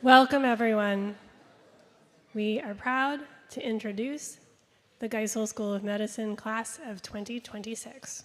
Welcome, everyone. We are proud to introduce the Geisel School of Medicine class of 2026.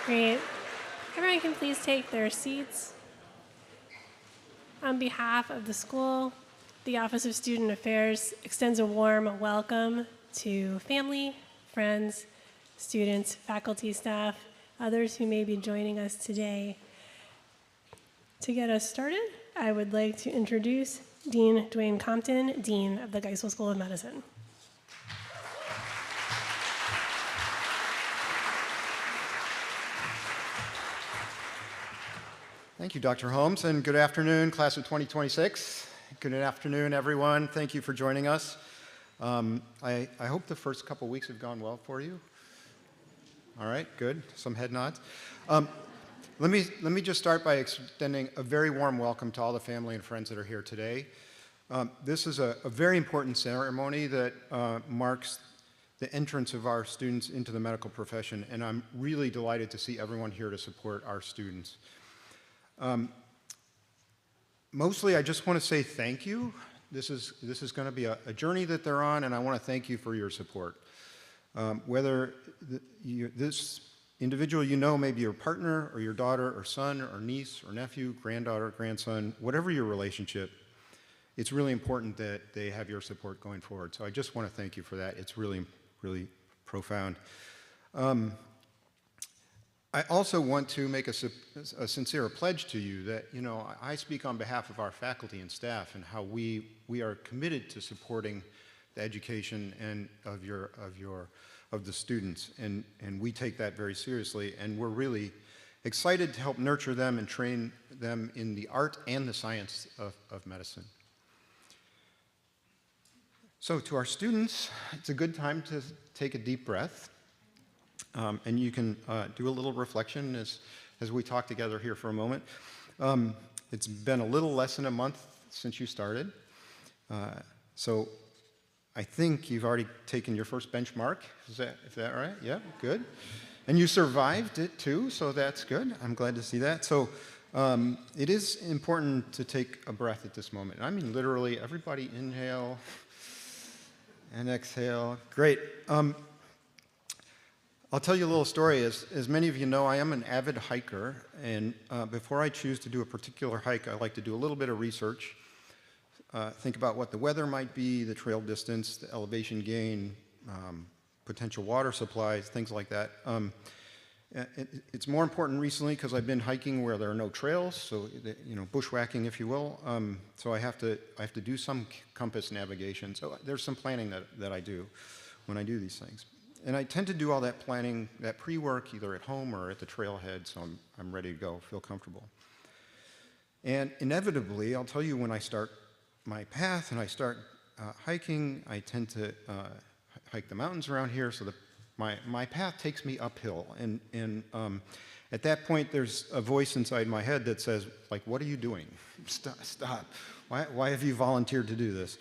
Great. Everyone can please take their seats. On behalf of the school, the Office of Student Affairs extends a warm welcome to family, friends, students, faculty, staff, others who may be joining us today. To get us started, I would like to introduce Dean Dwayne Compton, Dean of the Geisel School of Medicine. Thank you, Dr. Holmes, and good afternoon, class of 2026. Good afternoon, everyone. Thank you for joining us. I hope the first couple weeks have gone well for you. All right, good. Some head nods. Let me just start by extending a very warm welcome to all the family and friends that are here today. This is a very important ceremony that marks the entrance of our students into the medical profession, and I'm really delighted to see everyone here to support our students. Mostly, I just want to say thank you. This is going to be a journey that they're on, and I want to thank you for your support. Whether this individual you know may be your partner, or your daughter, or son, or niece, or nephew, granddaughter, grandson, whatever your relationship, it's really important that they have your support going forward. So I just want to thank you for that. It's really, really profound. I also want to make a sincere pledge to you that, I speak on behalf of our faculty and staff and how we are committed to supporting the education and of the students, and we take that very seriously, and we're really excited to help nurture them and train them in the art and the science of medicine. So to our students, it's a good time to take a deep breath. And you can do a little reflection as we talk together here for a moment. It's been a little less than a month since you started. So I think you've already taken your first benchmark. Is that right? Yeah, good. And you survived it too, so that's good. I'm glad to see that. So it is important to take a breath at this moment. I mean, literally, everybody inhale and exhale. Great. I'll tell you a little story. As many of you know, I am an avid hiker, and before I choose to do a particular hike, I like to do a little bit of research. Think about what the weather might be, the trail distance, the elevation gain, potential water supplies, things like that. It's more important recently because I've been hiking where there are no trails, so bushwhacking, if you will. So I have to do some compass navigation. So there's some planning that I do when I do these things, and I tend to do all that planning, that pre-work, either at home or at the trailhead, so I'm ready to go, feel comfortable. And inevitably, I'll tell you, when I start my path and I start hiking, I tend to hike the mountains around here, so my path takes me uphill, and at that point there's a voice inside my head that says, like, what are you doing? Stop. Why have you volunteered to do this?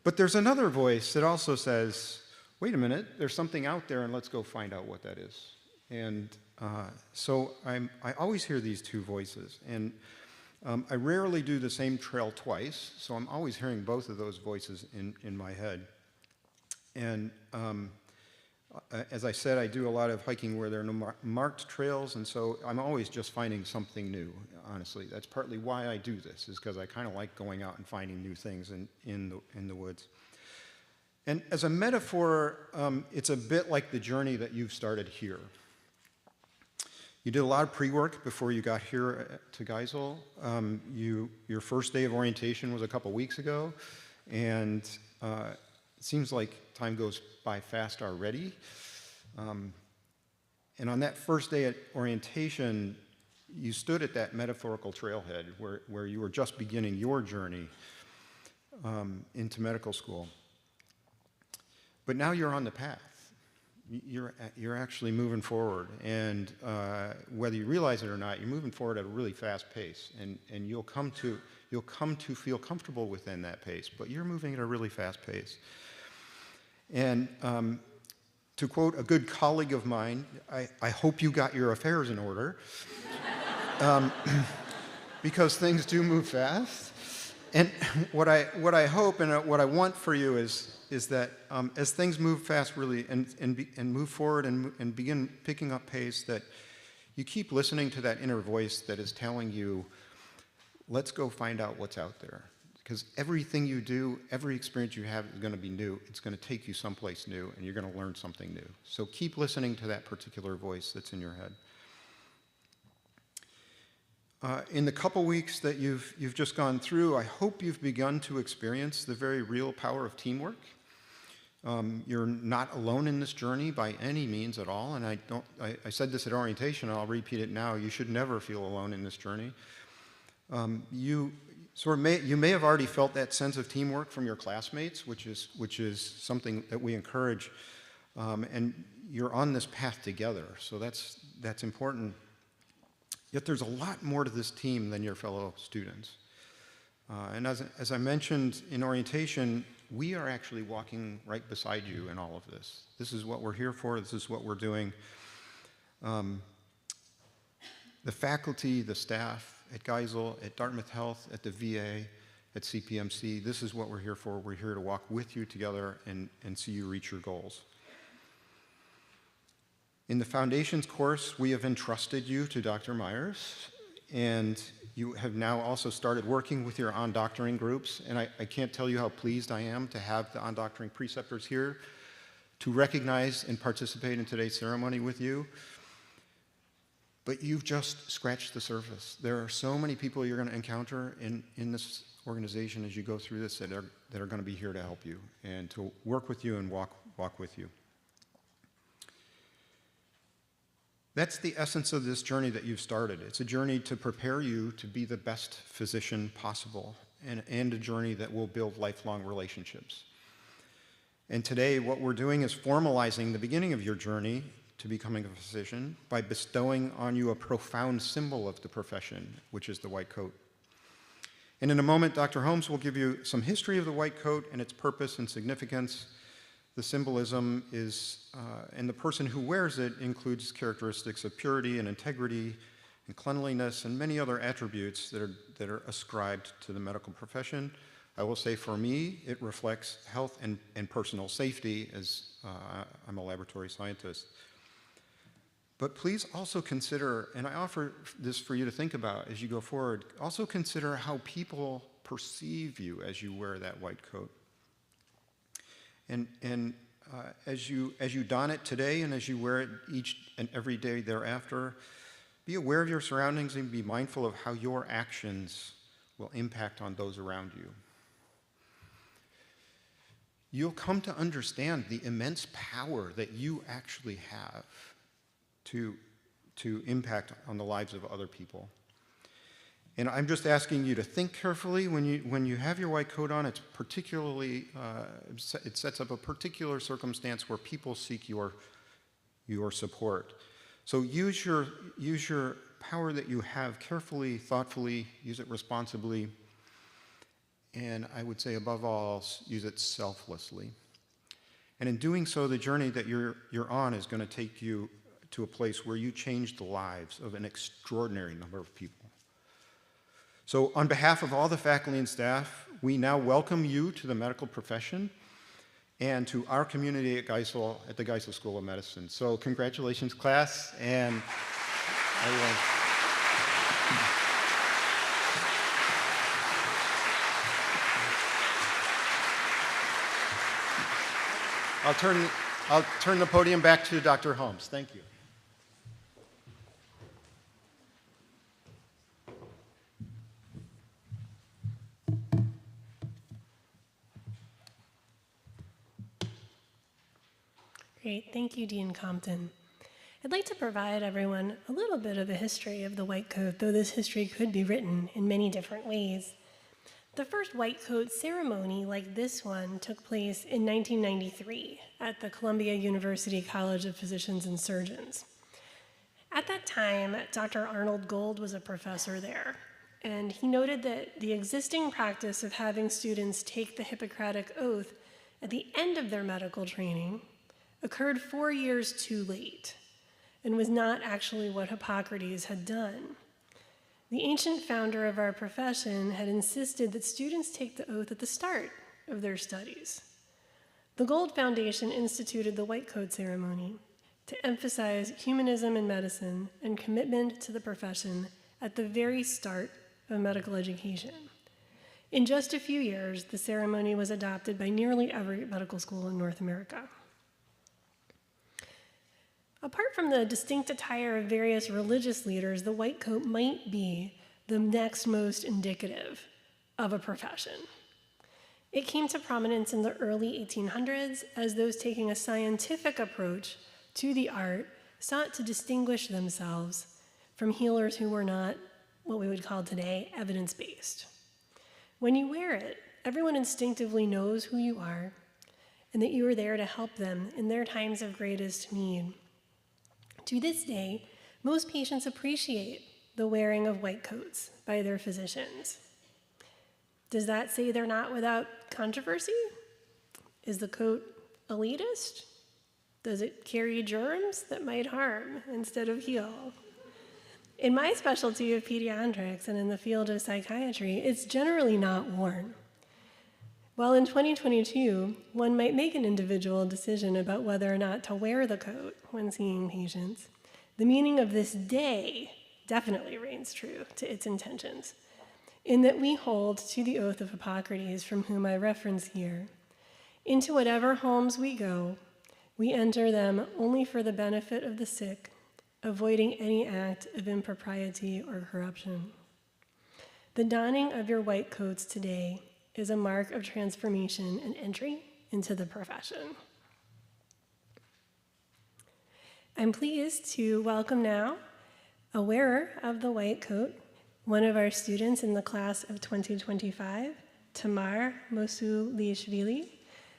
But there's another voice that also says, wait a minute, there's something out there, and let's go find out what that is. And so I always hear these two voices, and I rarely do the same trail twice, so I'm always hearing both of those voices in my head. And as I said, I do a lot of hiking where there are no marked trails, and so I'm always just finding something new, honestly. That's partly why I do this, is because I kind of like going out and finding new things in the woods. And as a metaphor, it's a bit like the journey that you've started here. You did a lot of pre-work before you got here to Geisel. Your first day of orientation was a couple weeks ago, and it seems like time goes by fast already. And on that first day at orientation, you stood at that metaphorical trailhead where you were just beginning your journey into medical school. But now you're on the path. You're actually moving forward, and whether you realize it or not, you're moving forward at a really fast pace, and you'll come to feel comfortable within that pace, but you're moving at a really fast pace. And to quote a good colleague of mine, I hope you got your affairs in order, because things do move fast. And what I hope and what I want for you is that as things move fast, really, and move forward and begin picking up pace, that you keep listening to that inner voice that is telling you, let's go find out what's out there. Because everything you do, every experience you have is going to be new. It's going to take you someplace new, and you're going to learn something new. So keep listening to that particular voice that's in your head. In the couple weeks that you've just gone through, I hope you've begun to experience the very real power of teamwork. You're not alone in this journey by any means at all, and I said this at orientation, and I'll repeat it now. You should never feel alone in this journey. You may have already felt that sense of teamwork from your classmates, which is something that we encourage, and you're on this path together, so that's important. Yet there's a lot more to this team than your fellow students. And as I mentioned in orientation, we are actually walking right beside you in all of this. This is what we're here for. This is what we're doing. The faculty, the staff at Geisel, at Dartmouth Health, at the VA, at CPMC, this is what we're here for. We're here to walk with you together and see you reach your goals. In the Foundations course, we have entrusted you to Dr. Myers, and you have now also started working with your on-doctoring groups, and I can't tell you how pleased I am to have the on-doctoring preceptors here to recognize and participate in today's ceremony with you. But you've just scratched the surface. There are so many people you're going to encounter in this organization as you go through this that are going to be here to help you and to work with you and walk with you. That's the essence of this journey that you've started. It's a journey to prepare you to be the best physician possible, and a journey that will build lifelong relationships. And today, what we're doing is formalizing the beginning of your journey to becoming a physician by bestowing on you a profound symbol of the profession, which is the white coat. And in a moment, Dr. Holmes will give you some history of the white coat and its purpose and significance. The symbolism is, and the person who wears it includes characteristics of purity and integrity and cleanliness and many other attributes that are ascribed to the medical profession. I will say for me, it reflects health and personal safety, as I'm a laboratory scientist. But please also consider, and I offer this for you to think about as you go forward, also consider how people perceive you as you wear that white coat. And as you don it today and as you wear it each and every day thereafter, be aware of your surroundings and be mindful of how your actions will impact on those around you. You'll come to understand the immense power that you actually have to impact on the lives of other people. And I'm just asking you to think carefully when you have your white coat on. It's particularly it sets up a particular circumstance where people seek your support. So use your power that you have carefully, thoughtfully. Use it responsibly, and I would say above all, use it selflessly. And in doing so, the journey that you're on is going to take you to a place where you change the lives of an extraordinary number of people. So on behalf of all the faculty and staff, we now welcome you to the medical profession and to our community at Geisel, at the Geisel School of Medicine. So congratulations, class, and I'll turn the podium back to Dr. Holmes. Thank you. Great, thank you, Dean Compton. I'd like to provide everyone a little bit of a history of the white coat, though this history could be written in many different ways. The first white coat ceremony like this one took place in 1993 at the Columbia University College of Physicians and Surgeons. At that time, Dr. Arnold Gold was a professor there, and he noted that the existing practice of having students take the Hippocratic Oath at the end of their medical training occurred 4 years too late and was not actually what Hippocrates had done. The ancient founder of our profession had insisted that students take the oath at the start of their studies. The Gold Foundation instituted the white coat ceremony to emphasize humanism in medicine and commitment to the profession at the very start of medical education. In just a few years, the ceremony was adopted by nearly every medical school in North America. Apart from the distinct attire of various religious leaders, the white coat might be the next most indicative of a profession. It came to prominence in the early 1800s as those taking a scientific approach to the art sought to distinguish themselves from healers who were not what we would call today evidence-based. When you wear it, everyone instinctively knows who you are and that you are there to help them in their times of greatest need. To this day, most patients appreciate the wearing of white coats by their physicians. Does that say they're not without controversy? Is the coat elitist? Does it carry germs that might harm instead of heal? In my specialty of pediatrics and in the field of psychiatry, it's generally not worn. While in 2022, one might make an individual decision about whether or not to wear the coat when seeing patients, the meaning of this day definitely reigns true to its intentions, in that we hold to the oath of Hippocrates, from whom I reference here. Into whatever homes we go, we enter them only for the benefit of the sick, avoiding any act of impropriety or corruption. The donning of your white coats today is a mark of transformation and entry into the profession. I'm pleased to welcome now a wearer of the white coat, one of our students in the class of 2025, Tamar Mosulishvili,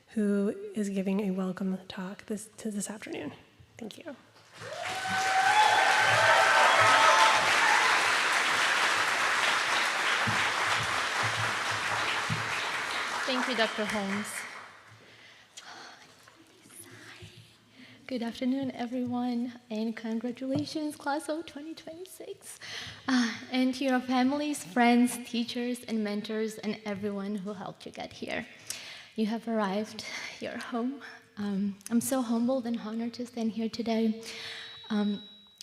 who is giving a welcome talk this afternoon. Thank you. Thank you, Dr. Holmes. Good afternoon, everyone, and congratulations, class of 2026. And to your families, friends, teachers, and mentors, and everyone who helped you get here. You have arrived, you're home. I'm so humbled and honored to stand here today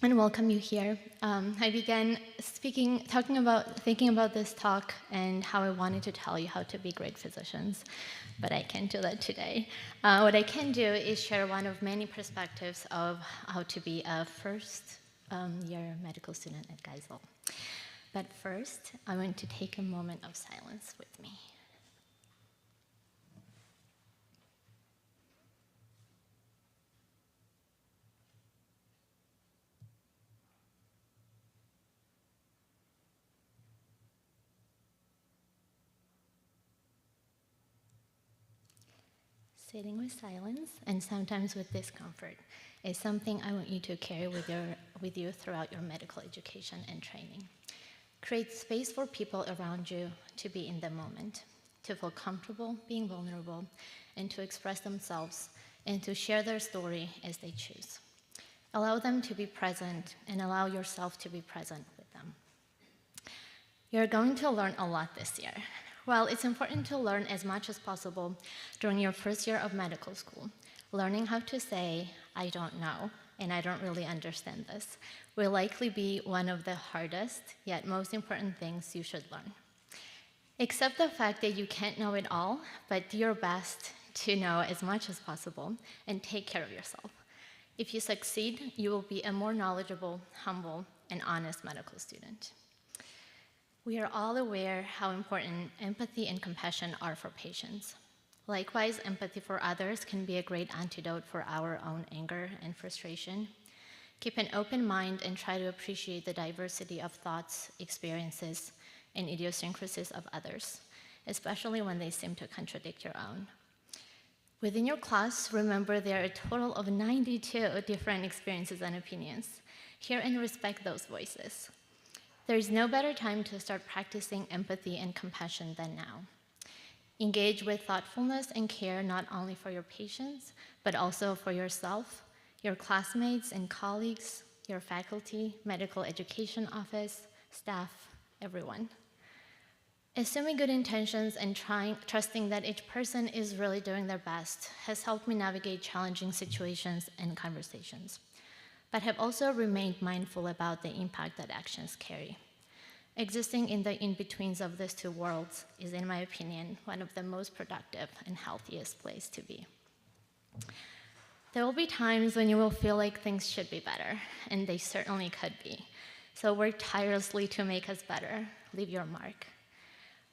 and welcome you here. I began thinking about this talk and how I wanted to tell you how to be great physicians, but I can't do that today. What I can do is share one of many perspectives of how to be a first-year medical student at Geisel. But first, I want to take a moment of silence with me. Sitting with silence, and sometimes with discomfort, is something I want you to carry with you throughout your medical education and training. Create space for people around you to be in the moment, to feel comfortable being vulnerable, and to express themselves and to share their story as they choose. Allow them to be present and allow yourself to be present with them. You're going to learn a lot this year. Well, it's important to learn as much as possible during your first year of medical school. Learning how to say, I don't know, and I don't really understand this, will likely be one of the hardest, yet most important things you should learn. Accept the fact that you can't know it all, but do your best to know as much as possible and take care of yourself. If you succeed, you will be a more knowledgeable, humble, and honest medical student. We are all aware how important empathy and compassion are for patients. Likewise, empathy for others can be a great antidote for our own anger and frustration. Keep an open mind and try to appreciate the diversity of thoughts, experiences, and idiosyncrasies of others, especially when they seem to contradict your own. Within your class, remember there are a total of 92 different experiences and opinions. Hear and respect those voices. There is no better time to start practicing empathy and compassion than now. Engage with thoughtfulness and care not only for your patients, but also for yourself, your classmates and colleagues, your faculty, medical education office, staff, everyone. Assuming good intentions and trusting that each person is really doing their best has helped me navigate challenging situations and conversations, but have also remained mindful about the impact that actions carry. Existing in the in-betweens of these two worlds is, in my opinion, one of the most productive and healthiest places to be. There will be times when you will feel like things should be better, and they certainly could be. So work tirelessly to make us better, leave your mark.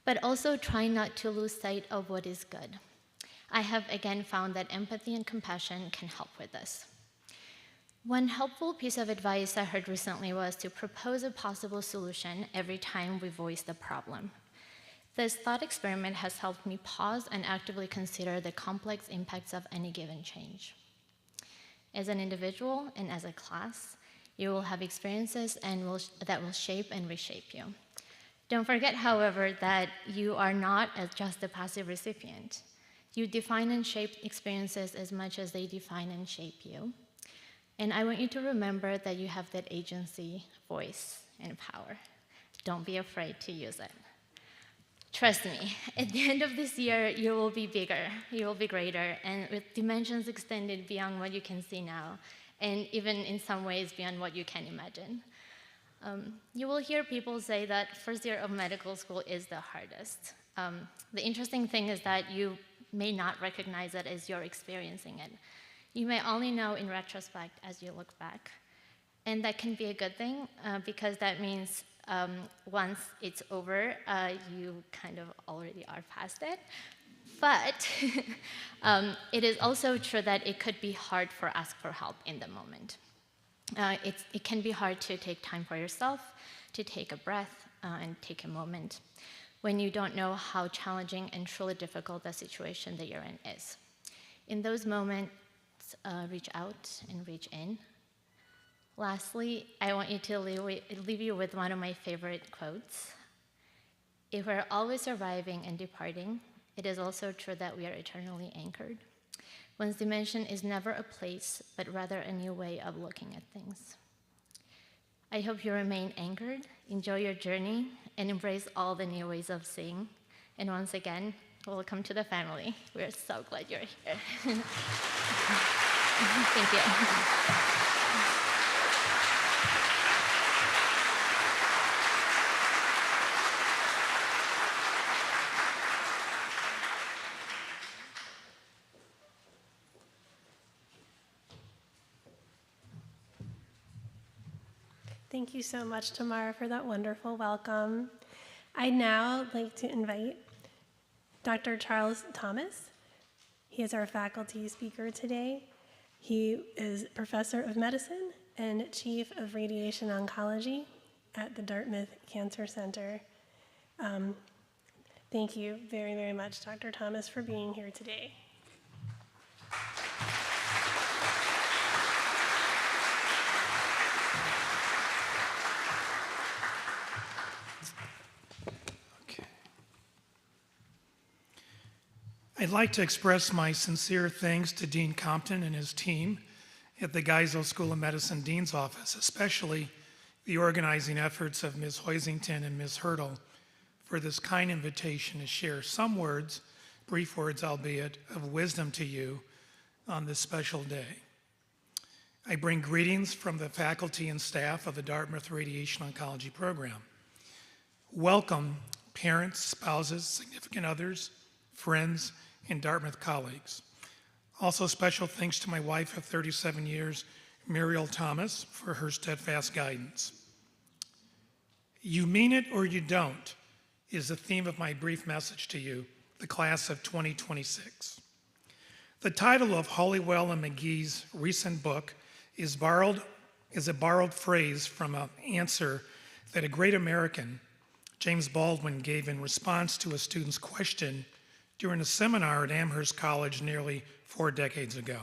But also try not to lose sight of what is good. I have again found that empathy and compassion can help with this. One helpful piece of advice I heard recently was to propose a possible solution every time we voice the problem. This thought experiment has helped me pause and actively consider the complex impacts of any given change. As an individual and as a class, you will have experiences that will shape and reshape you. Don't forget, however, that you are not just a passive recipient. You define and shape experiences as much as they define and shape you. And I want you to remember that you have that agency, voice, and power. Don't be afraid to use it. Trust me, at the end of this year, you will be bigger, you will be greater, and with dimensions extended beyond what you can see now, and even in some ways beyond what you can imagine. You will hear people say that first year of medical school is the hardest. The interesting thing is that you may not recognize it as you're experiencing it. You may only know in retrospect as you look back. And that can be a good thing because that means once it's over, you kind of already are past it. But it is also true that it could be hard for ask for help in the moment. It can be hard to take time for yourself, to take a breath and take a moment when you don't know how challenging and truly difficult the situation that you're in is. In those moments, reach out and reach in. Lastly, I want you to leave you with one of my favorite quotes. If we're always arriving and departing, it is also true that we are eternally anchored. One's dimension is never a place, but rather a new way of looking at things. I hope you remain anchored, enjoy your journey, and embrace all the new ways of seeing. And once again, welcome to the family. We're so glad you're here. Thank you. Thank you so much, Tamara, for that wonderful welcome. I'd now like to invite Dr. Charles Thomas. He is our faculty speaker today. He is professor of medicine and chief of radiation oncology at the Dartmouth Cancer Center. Thank you very, very much, Dr. Thomas, for being here today. I'd like to express my sincere thanks to Dean Compton and his team at the Geisel School of Medicine Dean's Office, especially the organizing efforts of Ms. Hoisington and Ms. Hurdle for this kind invitation to share some words, brief words albeit, of wisdom to you on this special day. I bring greetings from the faculty and staff of the Dartmouth Radiation Oncology program. Welcome, parents, spouses, significant others, friends, and Dartmouth colleagues. Also special thanks to my wife of 37 years, Muriel Thomas, for her steadfast guidance. You mean it or you don't is the theme of my brief message to you, the class of 2026. The title of Hollywell and McGee's recent book is a borrowed phrase from an answer that a great American, James Baldwin, gave in response to a student's question during a seminar at Amherst College nearly 4 decades ago.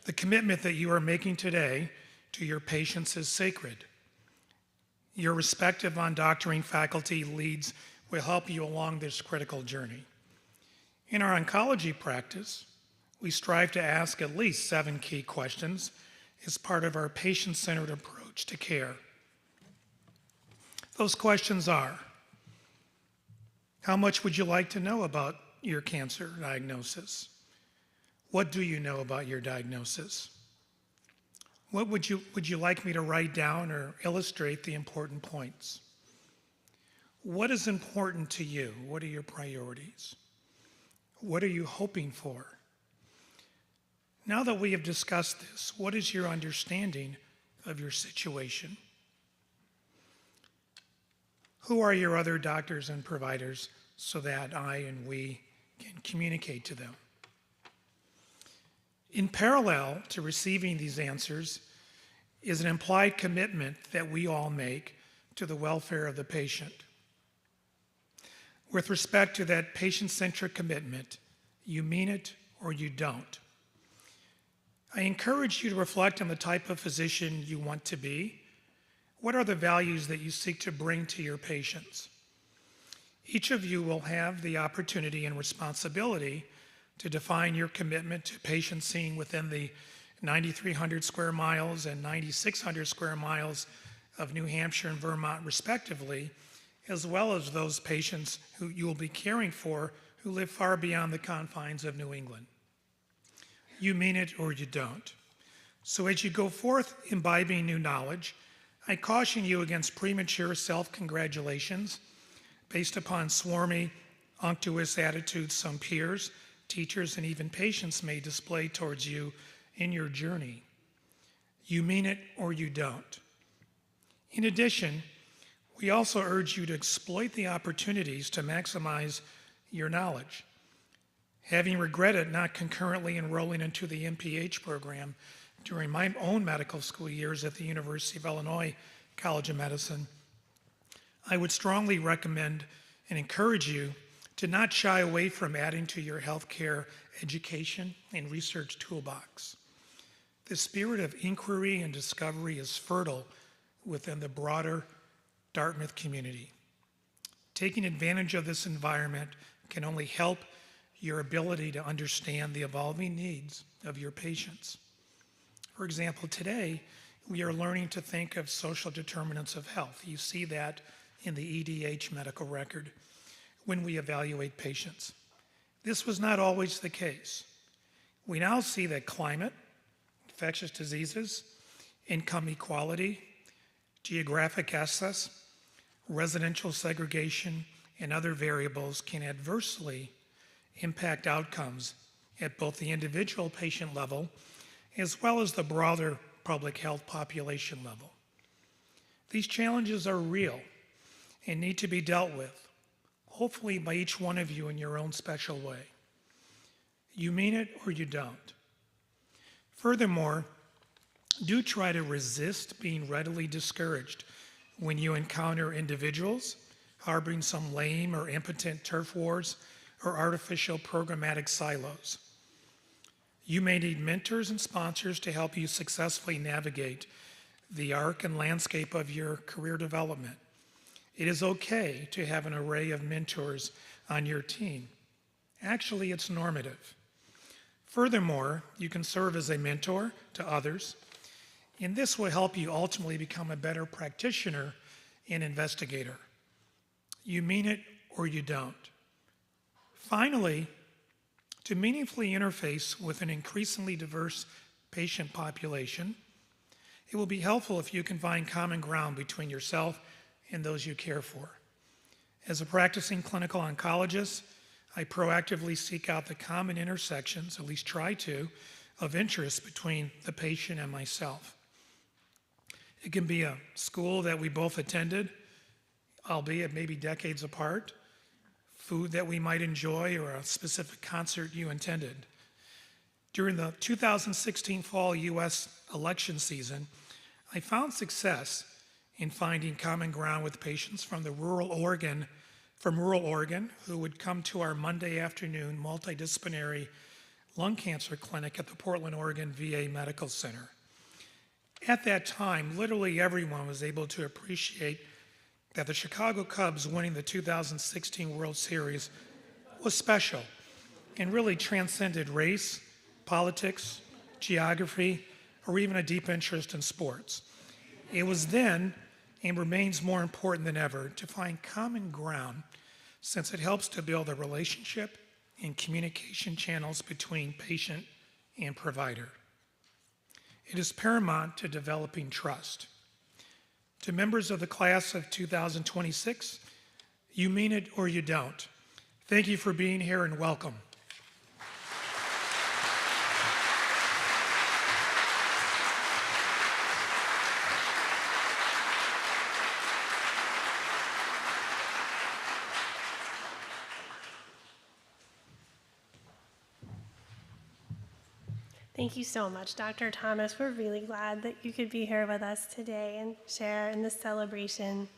The commitment that you are making today to your patients is sacred. Your respective on-doctoring faculty leads will help you along this critical journey. In our oncology practice, we strive to ask at least 7 key questions as part of our patient-centered approach to care. Those questions are: how much would you like to know about your cancer diagnosis? What do you know about your diagnosis? What would you like me to write down or illustrate the important points? What is important to you? What are your priorities? What are you hoping for? Now that we have discussed this, what is your understanding of your situation? Who are your other doctors and providers so that I and we can communicate to them? In parallel to receiving these answers is an implied commitment that we all make to the welfare of the patient. With respect to that patient-centric commitment, you mean it or you don't. I encourage you to reflect on the type of physician you want to be. What are the values that you seek to bring to your patients? Each of you will have the opportunity and responsibility to define your commitment to patient seeing within the 9,300 square miles and 9,600 square miles of New Hampshire and Vermont, respectively, as well as those patients who you will be caring for who live far beyond the confines of New England. You mean it or you don't. So as you go forth imbibing new knowledge, I caution you against premature self-congratulations based upon swarmy, unctuous attitudes some peers, teachers, and even patients may display towards you in your journey. You mean it or you don't. In addition, we also urge you to exploit the opportunities to maximize your knowledge. Having regretted not concurrently enrolling into the MPH program during my own medical school years at the University of Illinois College of Medicine, I would strongly recommend and encourage you to not shy away from adding to your healthcare education and research toolbox. The spirit of inquiry and discovery is fertile within the broader Dartmouth community. Taking advantage of this environment can only help your ability to understand the evolving needs of your patients. For example, today, we are learning to think of social determinants of health. You see that in the EDH medical record when we evaluate patients. This was not always the case. We now see that climate, infectious diseases, income equality, geographic access, residential segregation, and other variables can adversely impact outcomes at both the individual patient level as well as the broader public health population level. These challenges are real and need to be dealt with, hopefully by each one of you in your own special way. You mean it or you don't. Furthermore, do try to resist being readily discouraged when you encounter individuals harboring some lame or impotent turf wars or artificial programmatic silos. You may need mentors and sponsors to help you successfully navigate the arc and landscape of your career development. It is okay to have an array of mentors on your team. Actually, it's normative. Furthermore, you can serve as a mentor to others, and this will help you ultimately become a better practitioner and investigator. You mean it or you don't. Finally, to meaningfully interface with an increasingly diverse patient population, it will be helpful if you can find common ground between yourself and those you care for. As a practicing clinical oncologist, I proactively seek out the common intersections, at least try to, of interest between the patient and myself. It can be a school that we both attended, albeit maybe decades apart, food that we might enjoy, or a specific concert you attended. During the 2016 fall U.S. election season, I found success in finding common ground with patients from rural Oregon who would come to our Monday afternoon multidisciplinary lung cancer clinic at the Portland, Oregon VA Medical Center. At that time, literally everyone was able to appreciate that the Chicago Cubs winning the 2016 World Series was special and really transcended race, politics, geography, or even a deep interest in sports. It was then, and remains more important than ever, to find common ground, since it helps to build a relationship and communication channels between patient and provider. It is paramount to developing trust. To members of the class of 2026, you mean it or you don't. Thank you for being here and welcome. Thank you so much, Dr. Thomas. We're really glad that you could be here with us today and share in this celebration.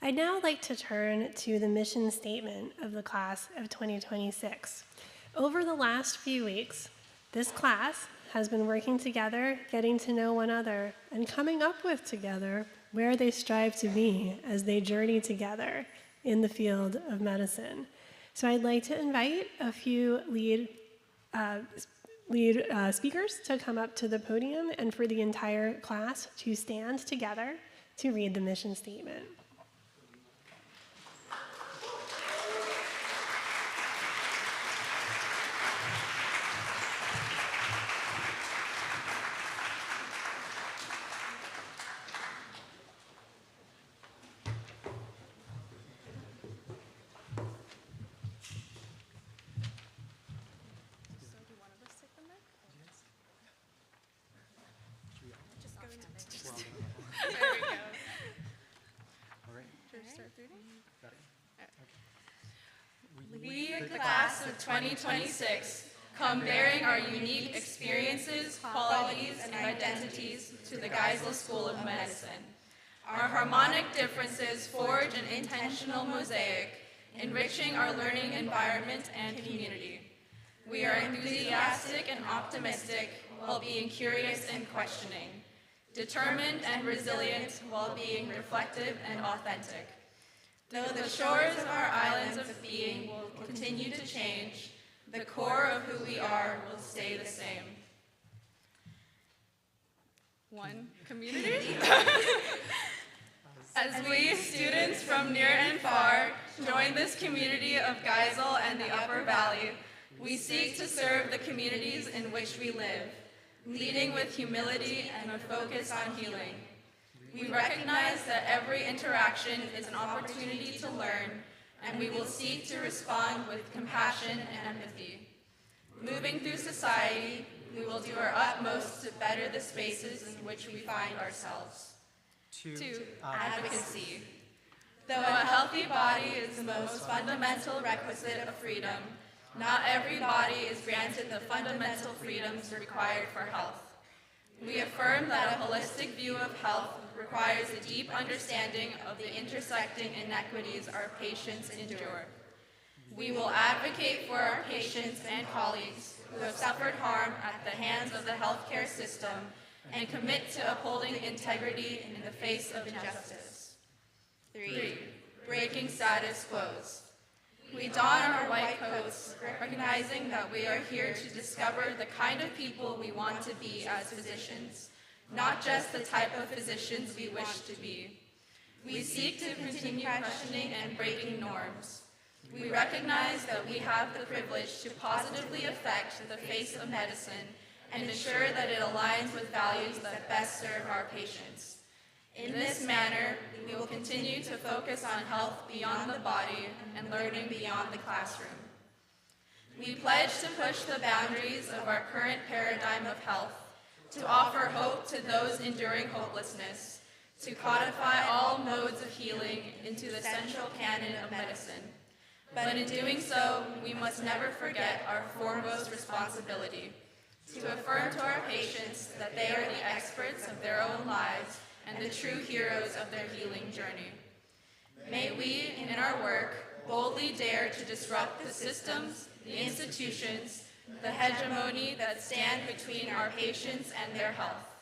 I'd now like to turn to the mission statement of the class of 2026. Over the last few weeks, this class has been working together, getting to know one another, and coming up with together where they strive to be as they journey together in the field of medicine. So I'd like to invite a few lead speakers to come up to the podium and for the entire class to stand together to read the mission statement. We, the class of 2026, come bearing our unique experiences, qualities, and identities to the Geisel School of Medicine. Our harmonic differences forge an intentional mosaic, enriching our learning environment and community. We are enthusiastic and optimistic while being curious and questioning, determined and resilient while being reflective and authentic. Though the shores of our islands of being will continue to change, the core of who we are will stay the same. One, community. As we, students from near and far, join this community of Geisel and the Upper Valley, we seek to serve the communities in which we live, leading with humility and a focus on healing. We recognize that every interaction is an opportunity to learn, and we will seek to respond with compassion and empathy. Moving through society, we will do our utmost to better the spaces in which we find ourselves. Two, advocacy. Though a healthy body is the most fundamental requisite of freedom, not every body is granted the fundamental freedoms required for health. We affirm that a holistic view of health requires a deep understanding of the intersecting inequities our patients endure. We will advocate for our patients and colleagues who have suffered harm at the hands of the healthcare system and commit to upholding integrity in the face of injustice. Three, breaking status quos. We don our white coats, recognizing that we are here to discover the kind of people we want to be as physicians, not just the type of physicians we wish to be. We seek to continue questioning and breaking norms. We recognize that we have the privilege to positively affect the face of medicine and ensure that it aligns with values that best serve our patients. In this manner, we will continue to focus on health beyond the body and learning beyond the classroom. We pledge to push the boundaries of our current paradigm of health, to offer hope to those enduring hopelessness, to codify all modes of healing into the central canon of medicine. But in doing so, we must never forget our foremost responsibility, to affirm to our patients that they are the experts of their own lives and the true heroes of their healing journey. May we, in our work, boldly dare to disrupt the systems, the institutions, the hegemony that stand between our patients and their health.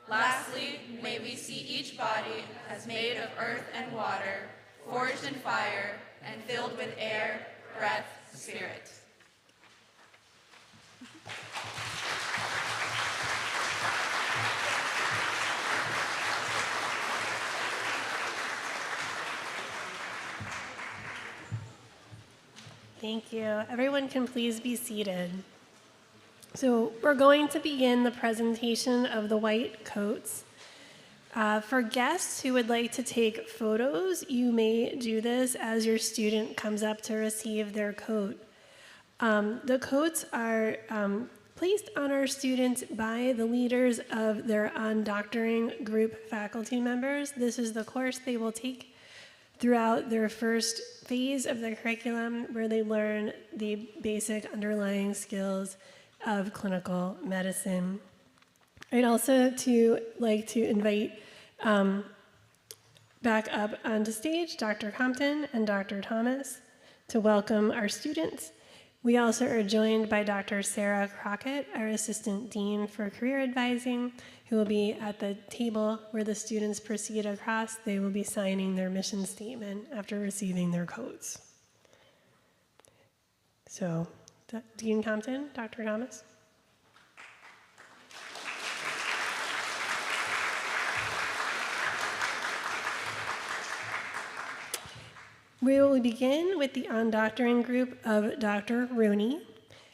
Lastly, may we see each body as made of earth and water, forged in fire, and filled with air, breath, spirit. Thank you. Everyone can please be seated. So we're going to begin the presentation of the white coats. For guests who would like to take photos, you may do this as your student comes up to receive their coat. The coats are placed on our students by the leaders of their undoctoring group faculty members. This is the course they will take throughout their first phase of the curriculum, where they learn the basic underlying skills of clinical medicine. I'd also like to invite back up onto stage Dr. Compton and Dr. Thomas to welcome our students. We also are joined by Dr. Sarah Crockett, our Assistant Dean for Career Advising, who will be at the table where the students proceed across. They will be signing their mission statement after receiving their coats. So, Dean Compton, Dr. Thomas. We will begin with the undoctoring group of Dr. Rooney.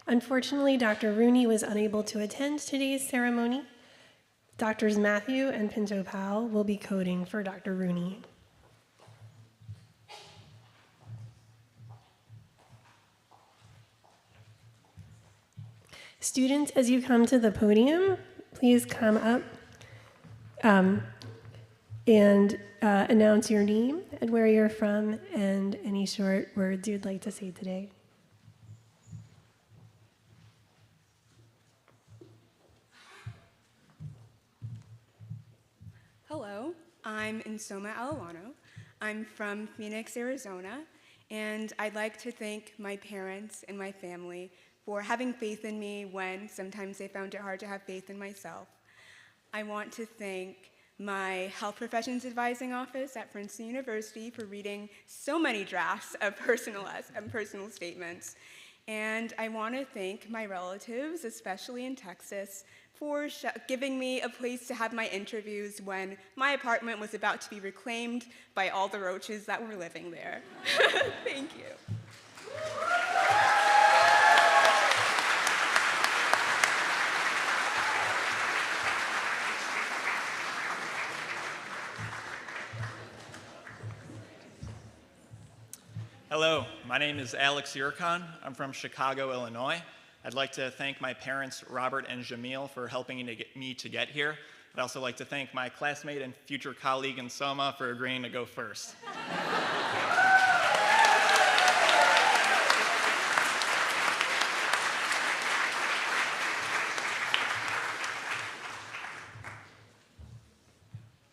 Unfortunately, Dr. Rooney was unable to attend today's ceremony. Doctors Matthew and Pinto Powell will be coding for Dr. Rooney. Students, as you come to the podium, please come up and announce your name and where you're from and any short words you'd like to say today. Hello, I'm Insoma Alawano. I'm from Phoenix, Arizona, and I'd like to thank my parents and my family for having faith in me when sometimes they found it hard to have faith in myself. I want to thank my Health Professions Advising Office at Princeton University for reading so many drafts of personal statements. And I want to thank my relatives, especially in Texas, for giving me a place to have my interviews when my apartment was about to be reclaimed by all the roaches that were living there. Thank you. Hello, my name is Alex Yurkon. I'm from Chicago, Illinois. I'd like to thank my parents, Robert and Jamil, for helping me to get here. I'd also like to thank my classmate and future colleague in Soma for agreeing to go first.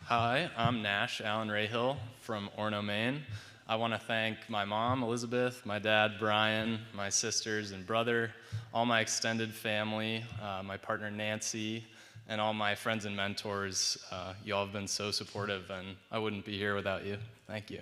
Hi, I'm Nash Allen Rahill from Orono, Maine. I want to thank my mom, Elizabeth, my dad, Brian, my sisters and brother, all my extended family, my partner, Nancy, and all my friends and mentors. You all have been so supportive, and I wouldn't be here without you. Thank you.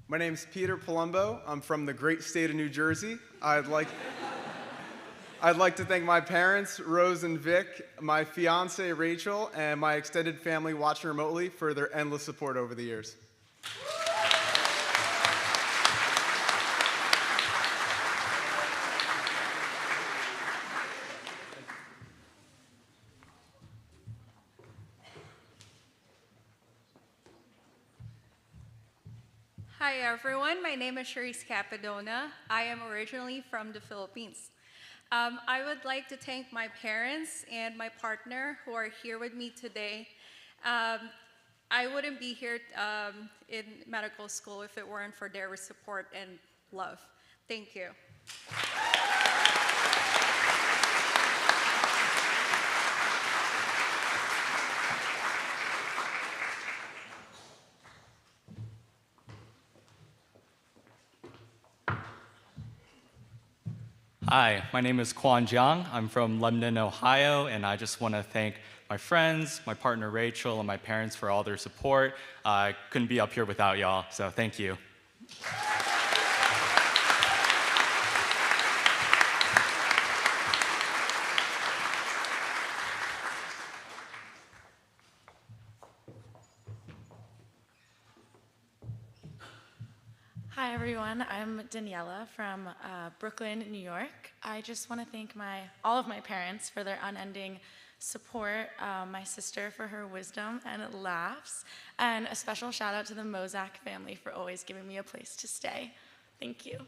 My name's Peter Palumbo. I'm from the great state of New Jersey. I'd like to thank my parents, Rose and Vic, my fiance, Rachel, and my extended family watching remotely for their endless support over the years. Hi everyone, my name is Charisse Capadona. I am originally from the Philippines. I would like to thank my parents and my partner who are here with me today. I wouldn't be here in medical school if it weren't for their support and love. Thank you. Hi, my name is Kwan Jiang. I'm from Lebanon, Ohio, and I just want to thank my friends, my partner Rachel, and my parents for all their support. I couldn't be up here without y'all, so thank you. Hi everyone, I'm Daniela from Brooklyn, New York. I just want to thank all of my parents for their unending support, my sister for her wisdom and laughs, and a special shout out to the Mozak family for always giving me a place to stay. Thank you.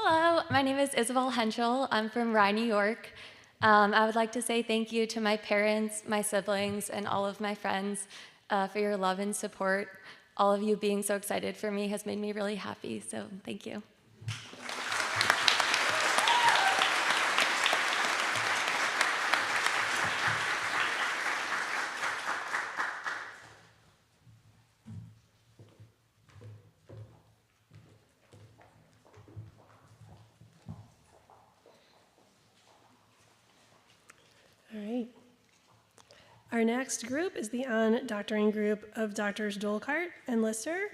Hello, my name is Isabel Henschel. I'm from Rye, New York. I would like to say thank you to my parents, my siblings, and all of my friends for your love and support. All of you being so excited for me has made me really happy, so thank you. All right. Our next group is the on-doctoring group of Drs. Dolkart and Lister.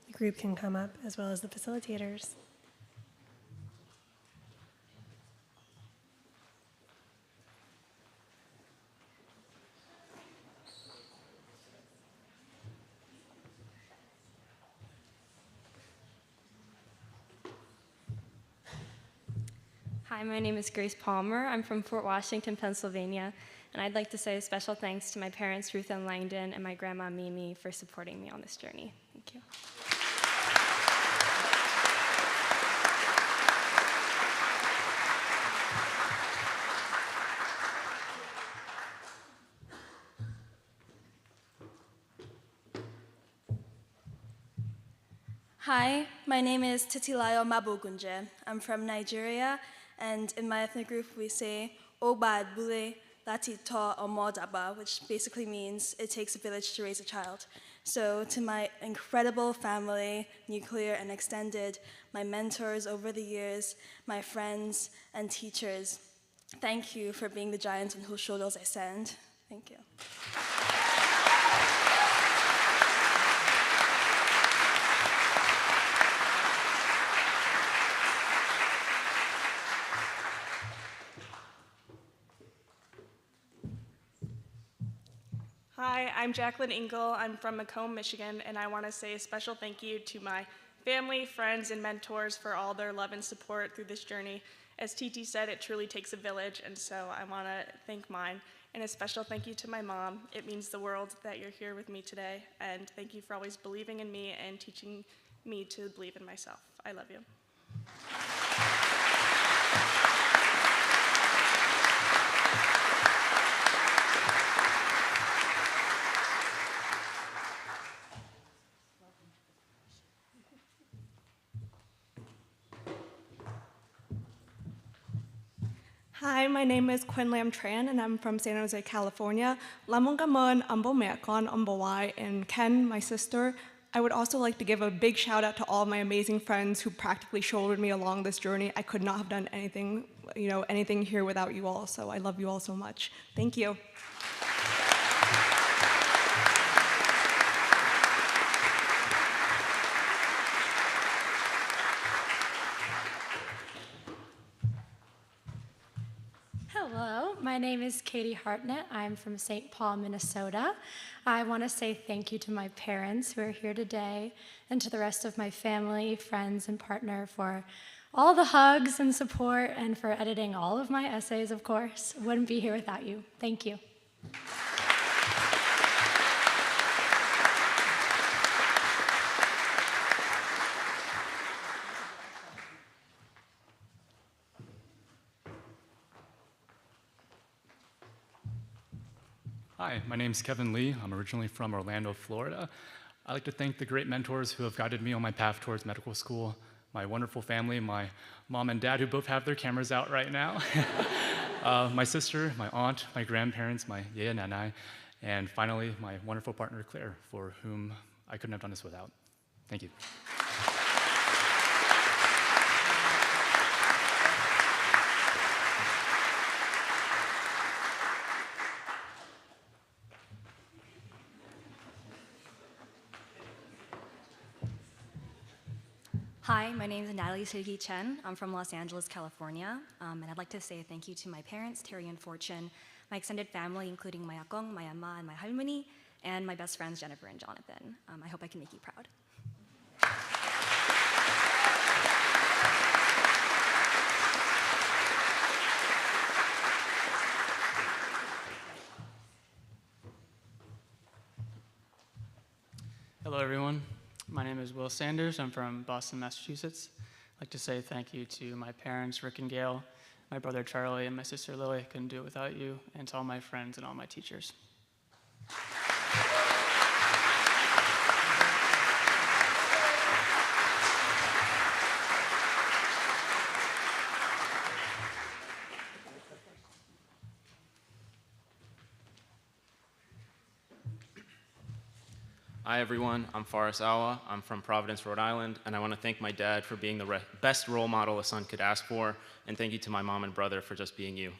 The group can come up as well as the facilitators. Hi, my name is Grace Palmer. I'm from Fort Washington, Pennsylvania, and I'd like to say a special thanks to my parents, Ruth and Langdon, and my grandma, Mimi, for supporting me on this journey. Thank you. Hi, my name is Titilayo Mabogunje. I'm from Nigeria, and in my ethnic group we say Obad Bule Lati To Omodaba, which basically means it takes a village to raise a child. So to my incredible family, nuclear and extended, my mentors over the years, my friends and teachers, thank you for being the giants on whose shoulders I stand. Thank you. Hi, I'm Jacqueline Engel. I'm from Macomb, Michigan, and I want to say a special thank you to my family, friends, and mentors for all their love and support through this journey. As TT said, it truly takes a village, and so I want to thank mine. And a special thank you to my mom. It means the world that you're here with me today, and thank you for always believing in me and teaching me to believe in myself. I love you. Hi, my name is Quinn Lam Tran, and I'm from San Jose, California. Lamungamun, Umbo Meakon, Umbo Wai, and Ken, my sister. I would also like to give a big shout out to all my amazing friends who practically shouldered me along this journey. I could not have done anything, anything here without you all, so I love you all so much. Thank you. Hello, my name is Katie Hartnett. I'm from St. Paul, Minnesota. I want to say thank you to my parents who are here today and to the rest of my family, friends, and partner for all the hugs and support and for editing all of my essays, of course. Wouldn't be here without you. Thank you. Hi, my name's Kevin Lee. I'm originally from Orlando, Florida. I'd like to thank the great mentors who have guided me on my path towards medical school, my wonderful family, my mom and dad who both have their cameras out right now, my sister, my aunt, my grandparents, my yaya nanai, and finally my wonderful partner Claire, for whom I couldn't have done this without. Thank you. Hi, my name is Natalie Sugi Chen. I'm from Los Angeles, California, and I'd like to say thank you to my parents, Terry and Fortune, my extended family, including my akong, my ama, and my halmoni, and my best friends, Jennifer and Jonathan. I hope I can make you proud. Hello, everyone. My name is Will Sanders. I'm from Boston, Massachusetts. I'd like to say thank you to my parents, Rick and Gail, my brother Charlie, and my sister Lily. Couldn't do it without you, and to all my friends and all my teachers. Hi everyone, I'm Faris Awa. I'm from Providence, Rhode Island, and I want to thank my dad for being the best role model a son could ask for, and thank you to my mom and brother for just being you.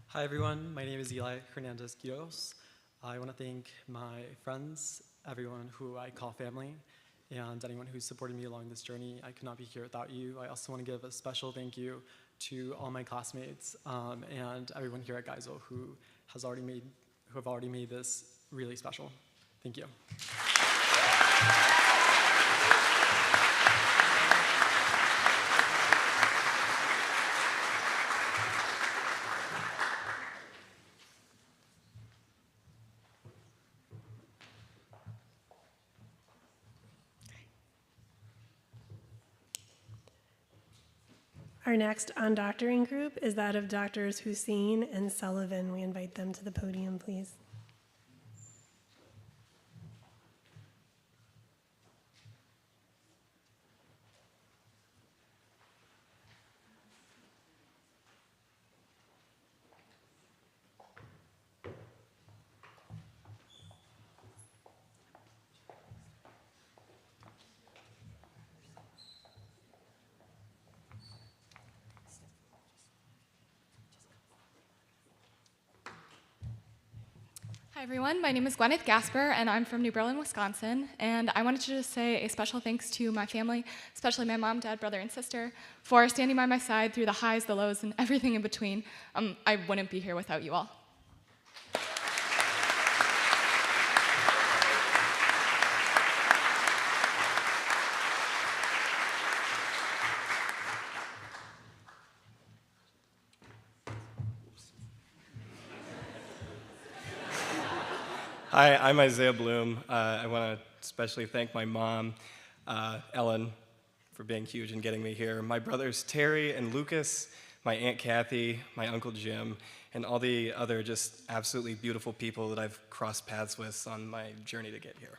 Hi everyone, my name is Eli Hernandez-Quiros. I want to thank my friends, everyone who I call family, and anyone who supported me along this journey. I could not be here without you. I also want to give a special thank you to all my classmates and everyone here at Geisel who have already made this really special. Thank you. Our next undoctoring group is that of Doctors Hussein and Sullivan. We invite them to the podium, please. Hi everyone, my name is Gwyneth Gasper and I'm from New Berlin, Wisconsin. And I wanted to just say a special thanks to my family, especially my mom, dad, brother, and sister, for standing by my side through the highs, the lows, and everything in between. I wouldn't be here without you all. Hi, I'm Isaiah Bloom. I want to especially thank my mom, Ellen, for being huge and getting me here. My brothers Terry and Lucas, my Aunt Kathy, my Uncle Jim, and all the other just absolutely beautiful people that I've crossed paths with on my journey to get here.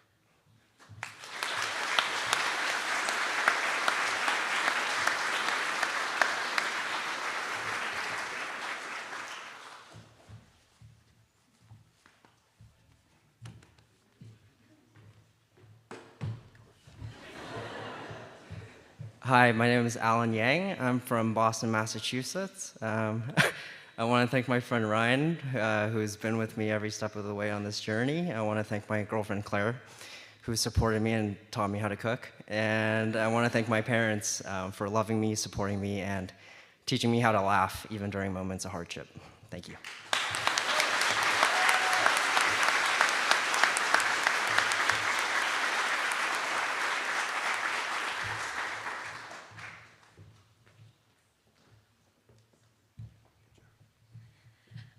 Hi, my name is Alan Yang. I'm from Boston, Massachusetts. I want to thank my friend Ryan, who's been with me every step of the way on this journey. I want to thank my girlfriend Claire, who supported me and taught me how to cook. And I want to thank my parents for loving me, supporting me, and teaching me how to laugh even during moments of hardship. Thank you.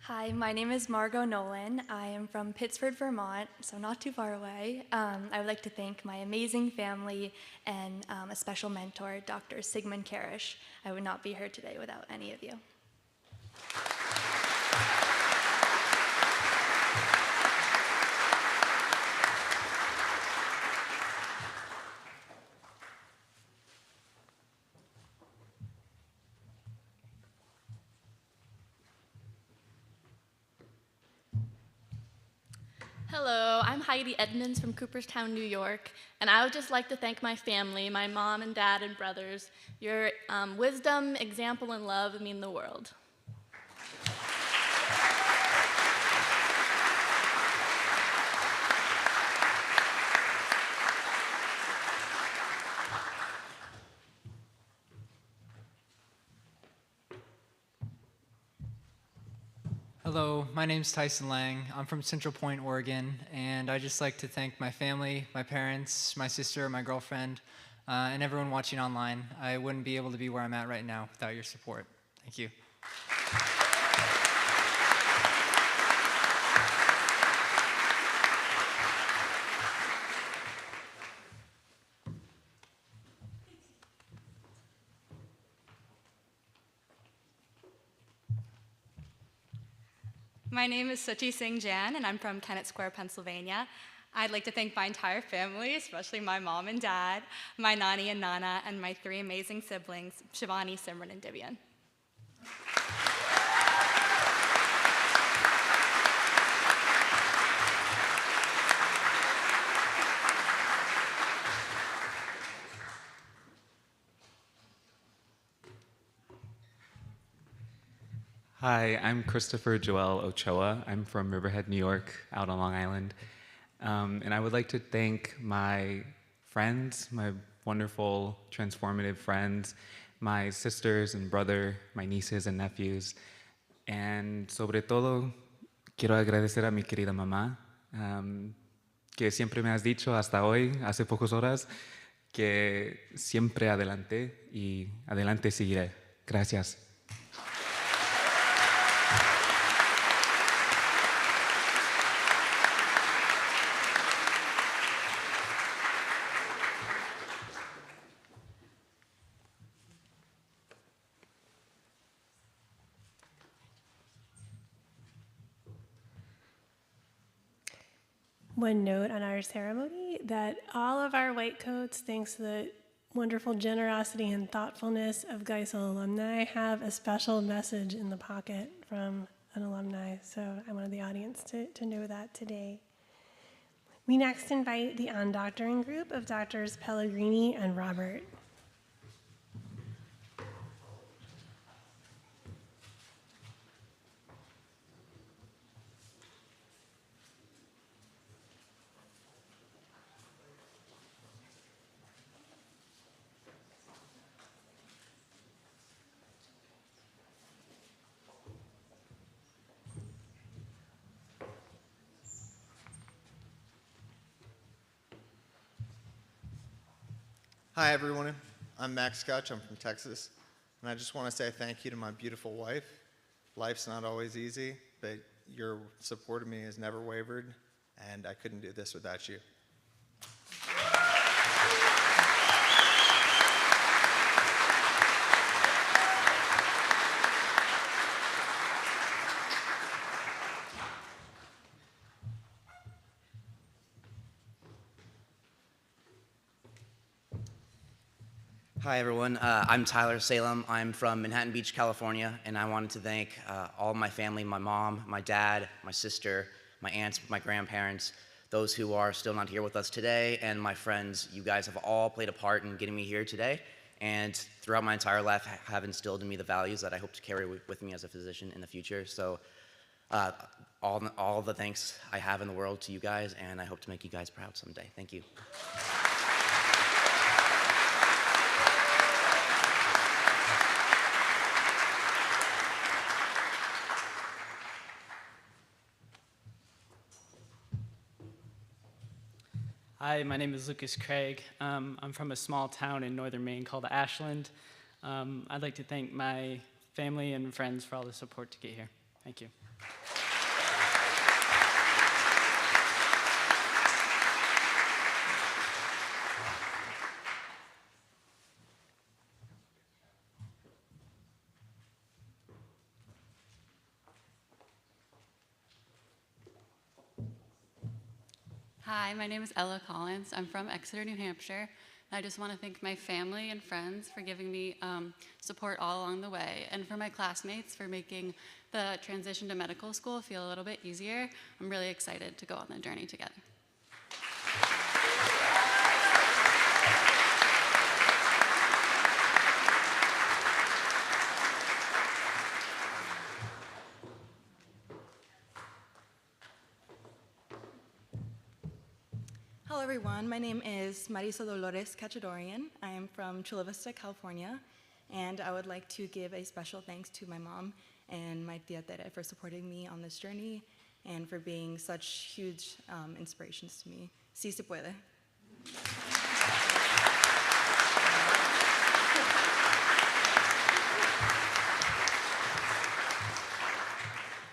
Hi, my name is Margot Nolan. I am from Pittsford, Vermont, so not too far away. I would like to thank my amazing family and a special mentor, Dr. Sigmund Karish. I would not be here today without any of you. Hello, I'm Heidi Edmonds from Cooperstown, New York, and I would just like to thank my family, my mom and dad and brothers. Your wisdom, example, and love mean the world. Hello, my name's Tyson Lang. I'm from Central Point, Oregon, and I'd just like to thank my family, my parents, my sister, my girlfriend, and everyone watching online. I wouldn't be able to be where I'm at right now without your support. Thank you. My name is Suchi Singh Jan, and I'm from Kennett Square, Pennsylvania. I'd like to thank my entire family, especially my mom and dad, my Nani and Nana, and my three amazing siblings, Shivani, Simran, and Divyan. Hi, I'm Christopher Joel Ochoa. I'm from Riverhead, New York, out on Long Island. And I would like to thank my friends, my wonderful, transformative friends, my sisters and brother, my nieces and nephews. And sobre todo, quiero agradecer a mi querida mamá, que siempre me has dicho hasta hoy, hace pocas horas, que siempre adelante y adelante seguiré. Gracias. one note on our ceremony, that all of our white coats, thanks to the wonderful generosity and thoughtfulness of Geisel alumni, have a special message in the pocket from an alumni. So I wanted the audience to know that today. We next invite the on-doctoring group of Doctors Pellegrini and Robert. Hi, everyone. I'm Max Kutch. I'm from Texas. And I just want to say thank you to my beautiful wife. Life's not always easy, but your support of me has never wavered, and I couldn't do this without you. Hi, everyone. I'm Tyler Salem. I'm from Manhattan Beach, California, and I wanted to thank all of my family, my mom, my dad, my sister, my aunts, my grandparents, those who are still not here with us today, and my friends. You guys have all played a part in getting me here today, and throughout my entire life have instilled in me the values that I hope to carry with me as a physician in the future. So all the thanks I have in the world to you guys, and I hope to make you guys proud someday. Thank you. Hi, my name is Lucas Craig. I'm from a small town in northern Maine called Ashland. I'd like to thank my family and friends for all the support to get here. Thank you. Hi, my name is Ella Collins. I'm from Exeter, New Hampshire. I just want to thank my family and friends for giving me support all along the way, and for my classmates for making the transition to medical school feel a little bit easier. I'm really excited to go on the journey together. Hello, everyone. My name is Marisa Dolores Cachadorian. I am from Chula Vista, California, and I would like to give a special thanks to my mom and my tia Tere for supporting me on this journey and for being such huge inspirations to me. Sí se puede.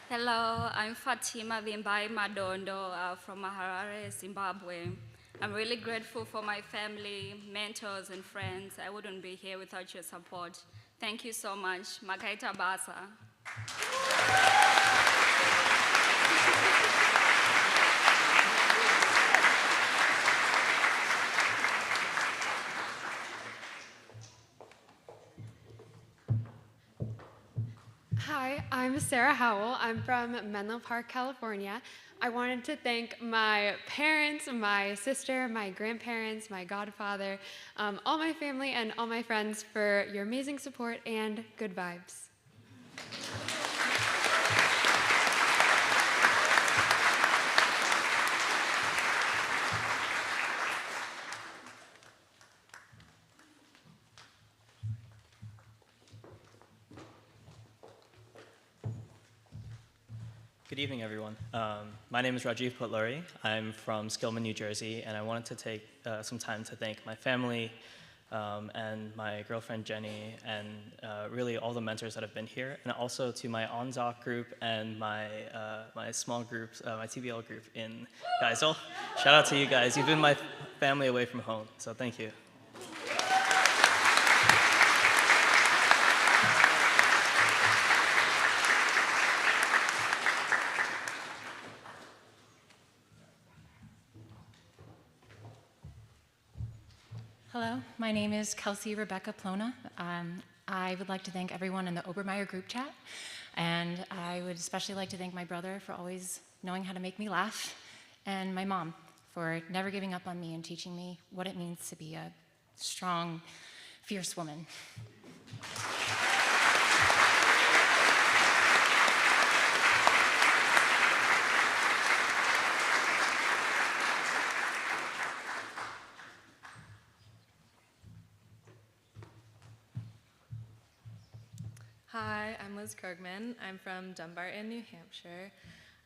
Hello, I'm Fatima Vimbai Madondo from Harare, Zimbabwe. I'm really grateful for my family, mentors, and friends. I wouldn't be here without your support. Thank you so much. Makaita Basa. Hi, I'm Sarah Howell. I'm from Menlo Park, California. I wanted to thank my parents, my sister, my grandparents, my godfather, all my family, and all my friends for your amazing support and good vibes. Good evening, everyone. My name is Rajiv Putluri. I'm from Skillman, New Jersey, and I wanted to take some time to thank my family and my girlfriend Jenny, and really all the mentors that have been here, and also to my on-doc group and my small groups, my TBL group in Geisel. Shout out to you guys. You've been my family away from home, so thank you. my name is Kelsey Rebecca Plona. I would like to thank everyone in the Obermeyer group chat, and I would especially like to thank my brother for always knowing how to make me laugh, and my mom for never giving up on me and teaching me what it means to be a strong, fierce woman. Hi, I'm Liz Krugman. I'm from Dumbarton, New Hampshire.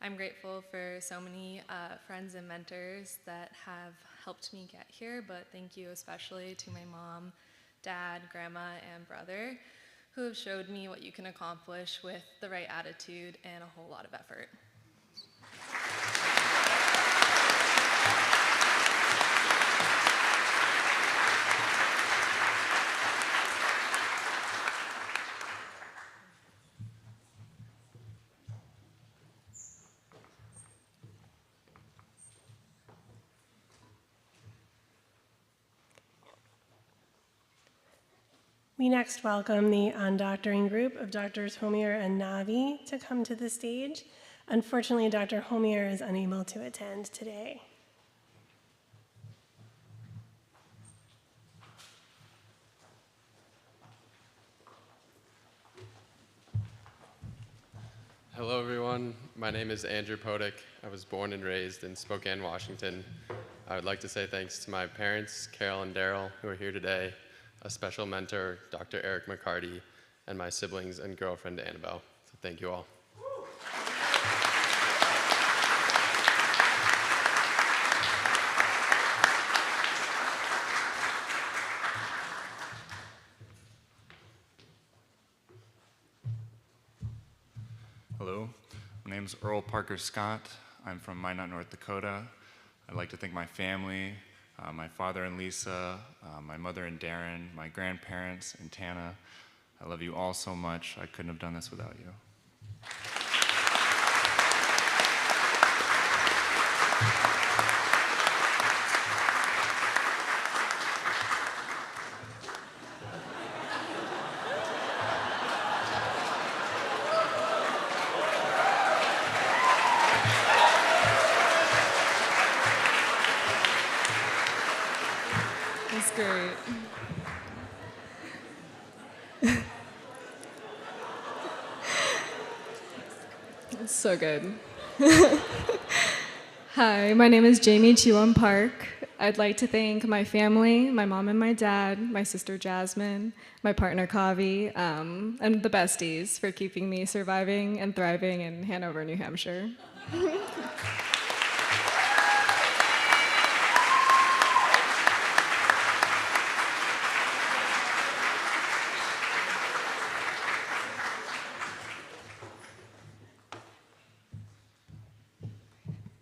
I'm grateful for so many friends and mentors that have helped me get here, but thank you especially to my mom, dad, grandma, and brother, who have showed me what you can accomplish with the right attitude and a whole lot of effort. We next welcome the undoctoring group of Drs. Homier and Navi to come to the stage. Unfortunately, Dr. Homier is unable to attend today. Hello, everyone. My name is Andrew Podick. I was born and raised in Spokane, Washington. I would like to say thanks to my parents, Carol and Daryl, who are here today, a special mentor, Dr. Eric McCarty, and my siblings and girlfriend, Annabelle. So thank you all. Hello, my name is Earl Parker Scott. I'm from Minot, North Dakota. I'd like to thank my family, my father and Lisa, my mother and Darren, my grandparents and Tana. I love you all so much. I couldn't have done this without you. That's great. It's so good. Hi, my name is Jamie Chiwon Park. I'd like to thank my family, my mom and my dad, my sister Jasmine, my partner Kavi, and the besties for keeping me surviving and thriving in Hanover, New Hampshire.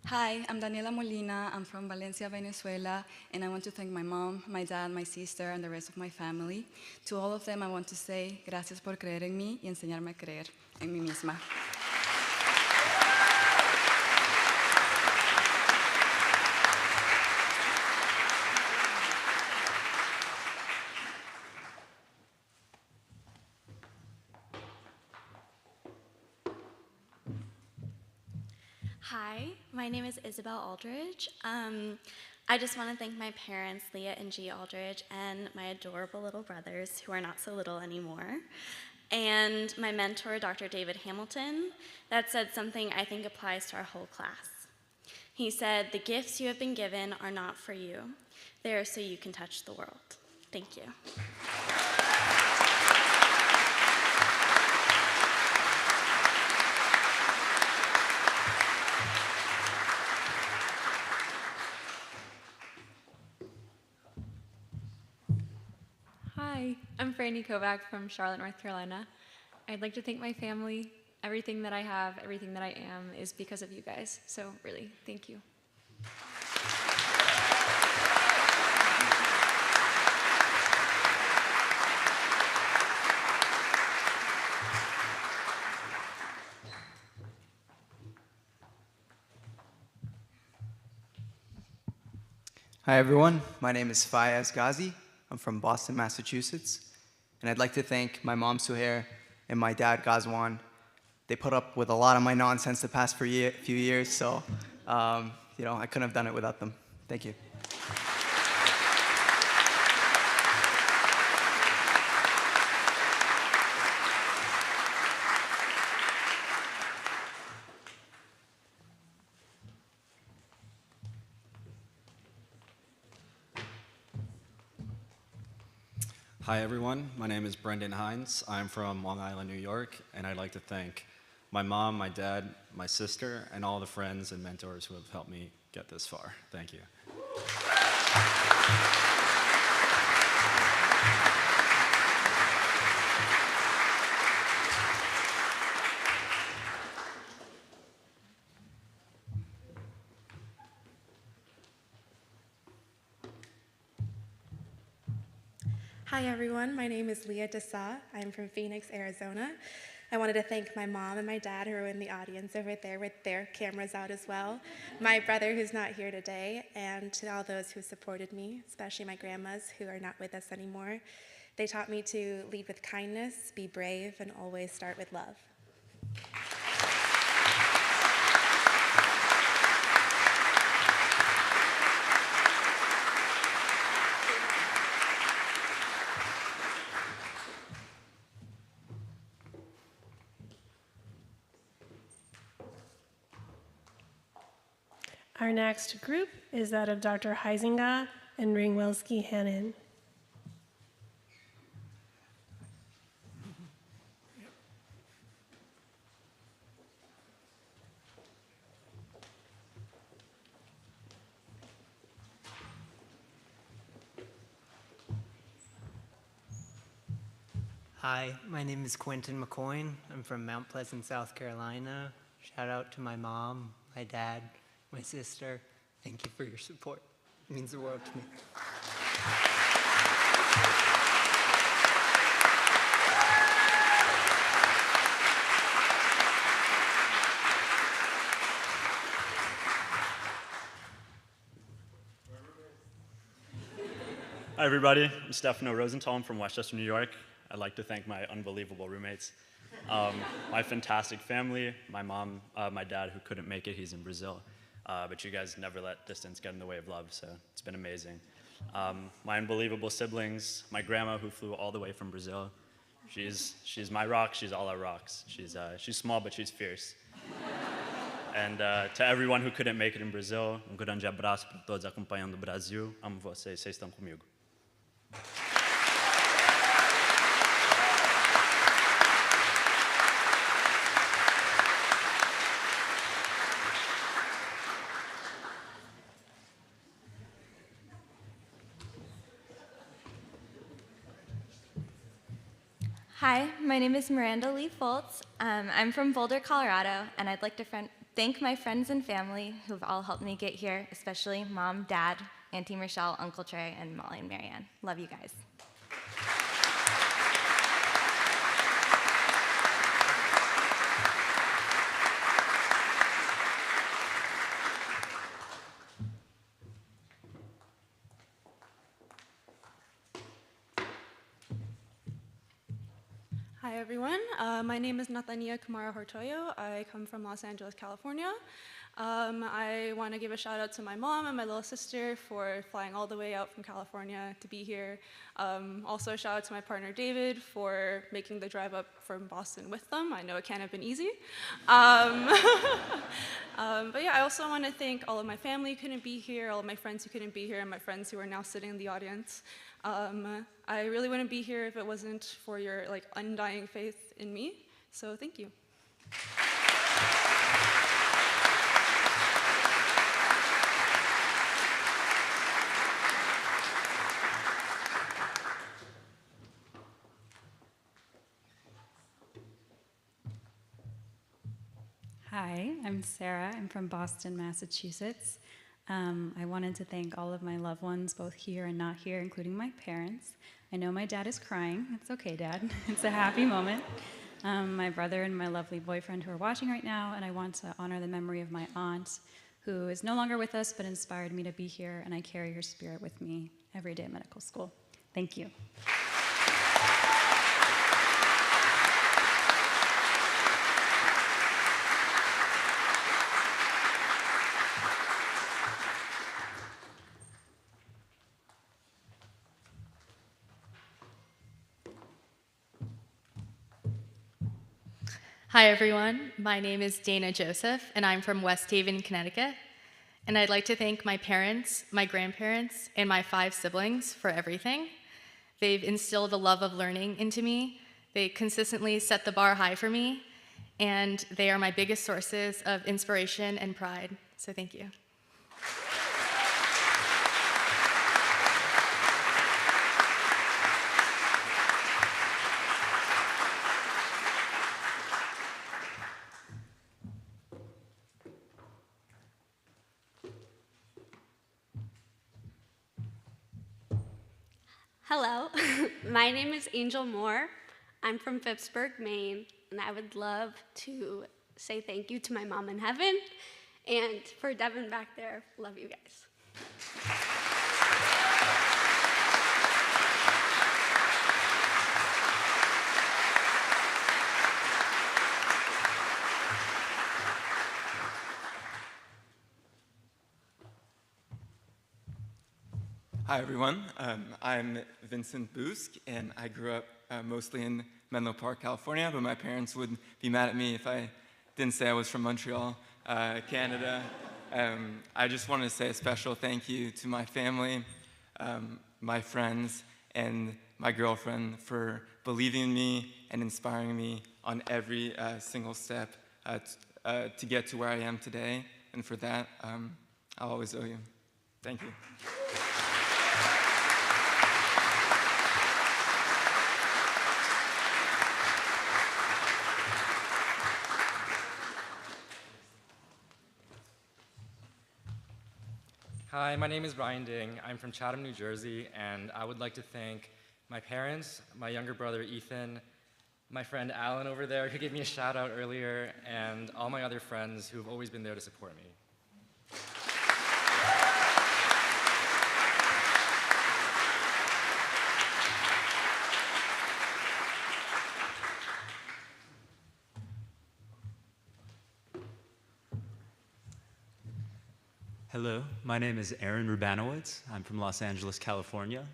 Hi, I'm Daniela Molina. I'm from Valencia, Venezuela, and I want to thank my mom, my dad, my sister, and the rest of my family. To all of them, I want to say gracias por creer en mí y enseñarme a creer en mí misma. Hi, my name is Isabel Aldridge. I just want to thank my parents, Leah and G. Aldridge, and my adorable little brothers, who are not so little anymore, and my mentor, Dr. David Hamilton, that said something I think applies to our whole class. He said, "The gifts you have been given are not for you. They are so you can touch the world." Thank you. Hi, I'm Franny Kovac from Charlotte, North Carolina. I'd like to thank my family. Everything that I have, everything that I am is because of you guys. So really, thank you. Hi everyone, my name is Fayez Ghazi. I'm from Boston, Massachusetts. And I'd like to thank my mom, Suhair, and my dad, Gazwan. They put up with a lot of my nonsense the past few years, so I couldn't have done it without them. Thank you. Hi everyone, my name is Brendan Hines. I'm from Long Island, New York, and I'd like to thank my mom, my dad, my sister, and all the friends and mentors who have helped me get this far. Thank you. Hi everyone, my name is Leah Desa. I'm from Phoenix, Arizona. I wanted to thank my mom and my dad who are in the audience over there with their cameras out as well, my brother who's not here today, and to all those who supported me, especially my grandmas who are not with us anymore. They taught me to lead with kindness, be brave, and always start with love. Our next group is that of Dr. Huizinga and Ringwelski-Hannon. Hi, my name is Quentin McCoyne. I'm from Mount Pleasant, South Carolina. Shout out to my mom, my dad, my sister. Thank you for your support. It means the world to me. Hi everybody, I'm Stefano Rosenthal. I'm from Westchester, New York. I'd like to thank my unbelievable roommates, my fantastic family, my mom, my dad who couldn't make it, he's in Brazil. But you guys never let distance get in the way of love, so it's been amazing. My unbelievable siblings, my grandma who flew all the way from Brazil. She's my rock, she's all our rocks. She's small, but she's fierce. And to everyone who couldn't make it in Brazil, grande abraço para todos acompanhando o Brasil. Amo vocês, vocês estão comigo. Hi, my name is Miranda Lee Foltz. I'm from Boulder, Colorado, and I'd like to thank my friends and family who've all helped me get here, especially Mom, Dad, Auntie Michelle, Uncle Trey, and Molly and Marianne. Love you guys. Hi everyone, my name is Natania Kamara Hortoyo. I come from Los Angeles, California. I want to give a shout out to my mom and my little sister for flying all the way out from California to be here. Also a shout out to my partner David for making the drive up from Boston with them. I know it can't have been easy. But yeah, I also want to thank all of my family who couldn't be here, all of my friends who couldn't be here, and my friends who are now sitting in the audience. I really wouldn't be here if it wasn't for your undying faith in me, so thank you. Hi, I'm Sarah. I'm from Boston, Massachusetts. I wanted to thank all of my loved ones, both here and not here, including my parents. I know my dad is crying. It's okay, Dad. It's a happy moment. My brother and my lovely boyfriend who are watching right now, and I want to honor the memory of my aunt, who is no longer with us, but inspired me to be here, and I carry her spirit with me every day at medical school. Thank you. Hi, everyone. My name is Dana Joseph, and I'm from West Haven, Connecticut. And I'd like to thank my parents, my grandparents, and my 5 siblings for everything. They've instilled a love of learning into me. They consistently set the bar high for me, and they are my biggest sources of inspiration and pride. So thank you. Hello, my name is Angel Moore. I'm from Phippsburg, Maine, and I would love to say thank you to my mom in heaven, and for Devin back there, love you guys. Hi, everyone. I'm Vincent Busk, and I grew up mostly in Menlo Park, California, but my parents would be mad at me if I didn't say I was from Montreal, Canada. I just wanted to say a special thank you to my family, my friends, and my girlfriend for believing in me and inspiring me on every single step to get to where I am today. And for that, I'll always owe you. Thank you. Hi, my name is Ryan Ding. I'm from Chatham, New Jersey, and I would like to thank my parents, my younger brother Ethan, my friend Alan over there who gave me a shout out earlier, and all my other friends who have always been there to support me. Hello, my name is Aaron Rubanowitz. I'm from Los Angeles, California.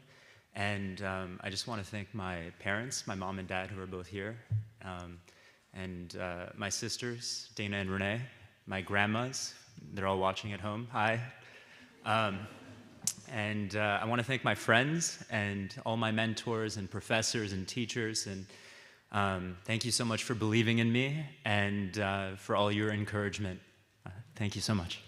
And I just want to thank my parents, my mom and dad, who are both here, and my sisters, Dana and Renee, my grandmas. They're all watching at home. Hi. And I want to thank my friends and all my mentors and professors and teachers. And thank you so much for believing in me and for all your encouragement. Thank you so much.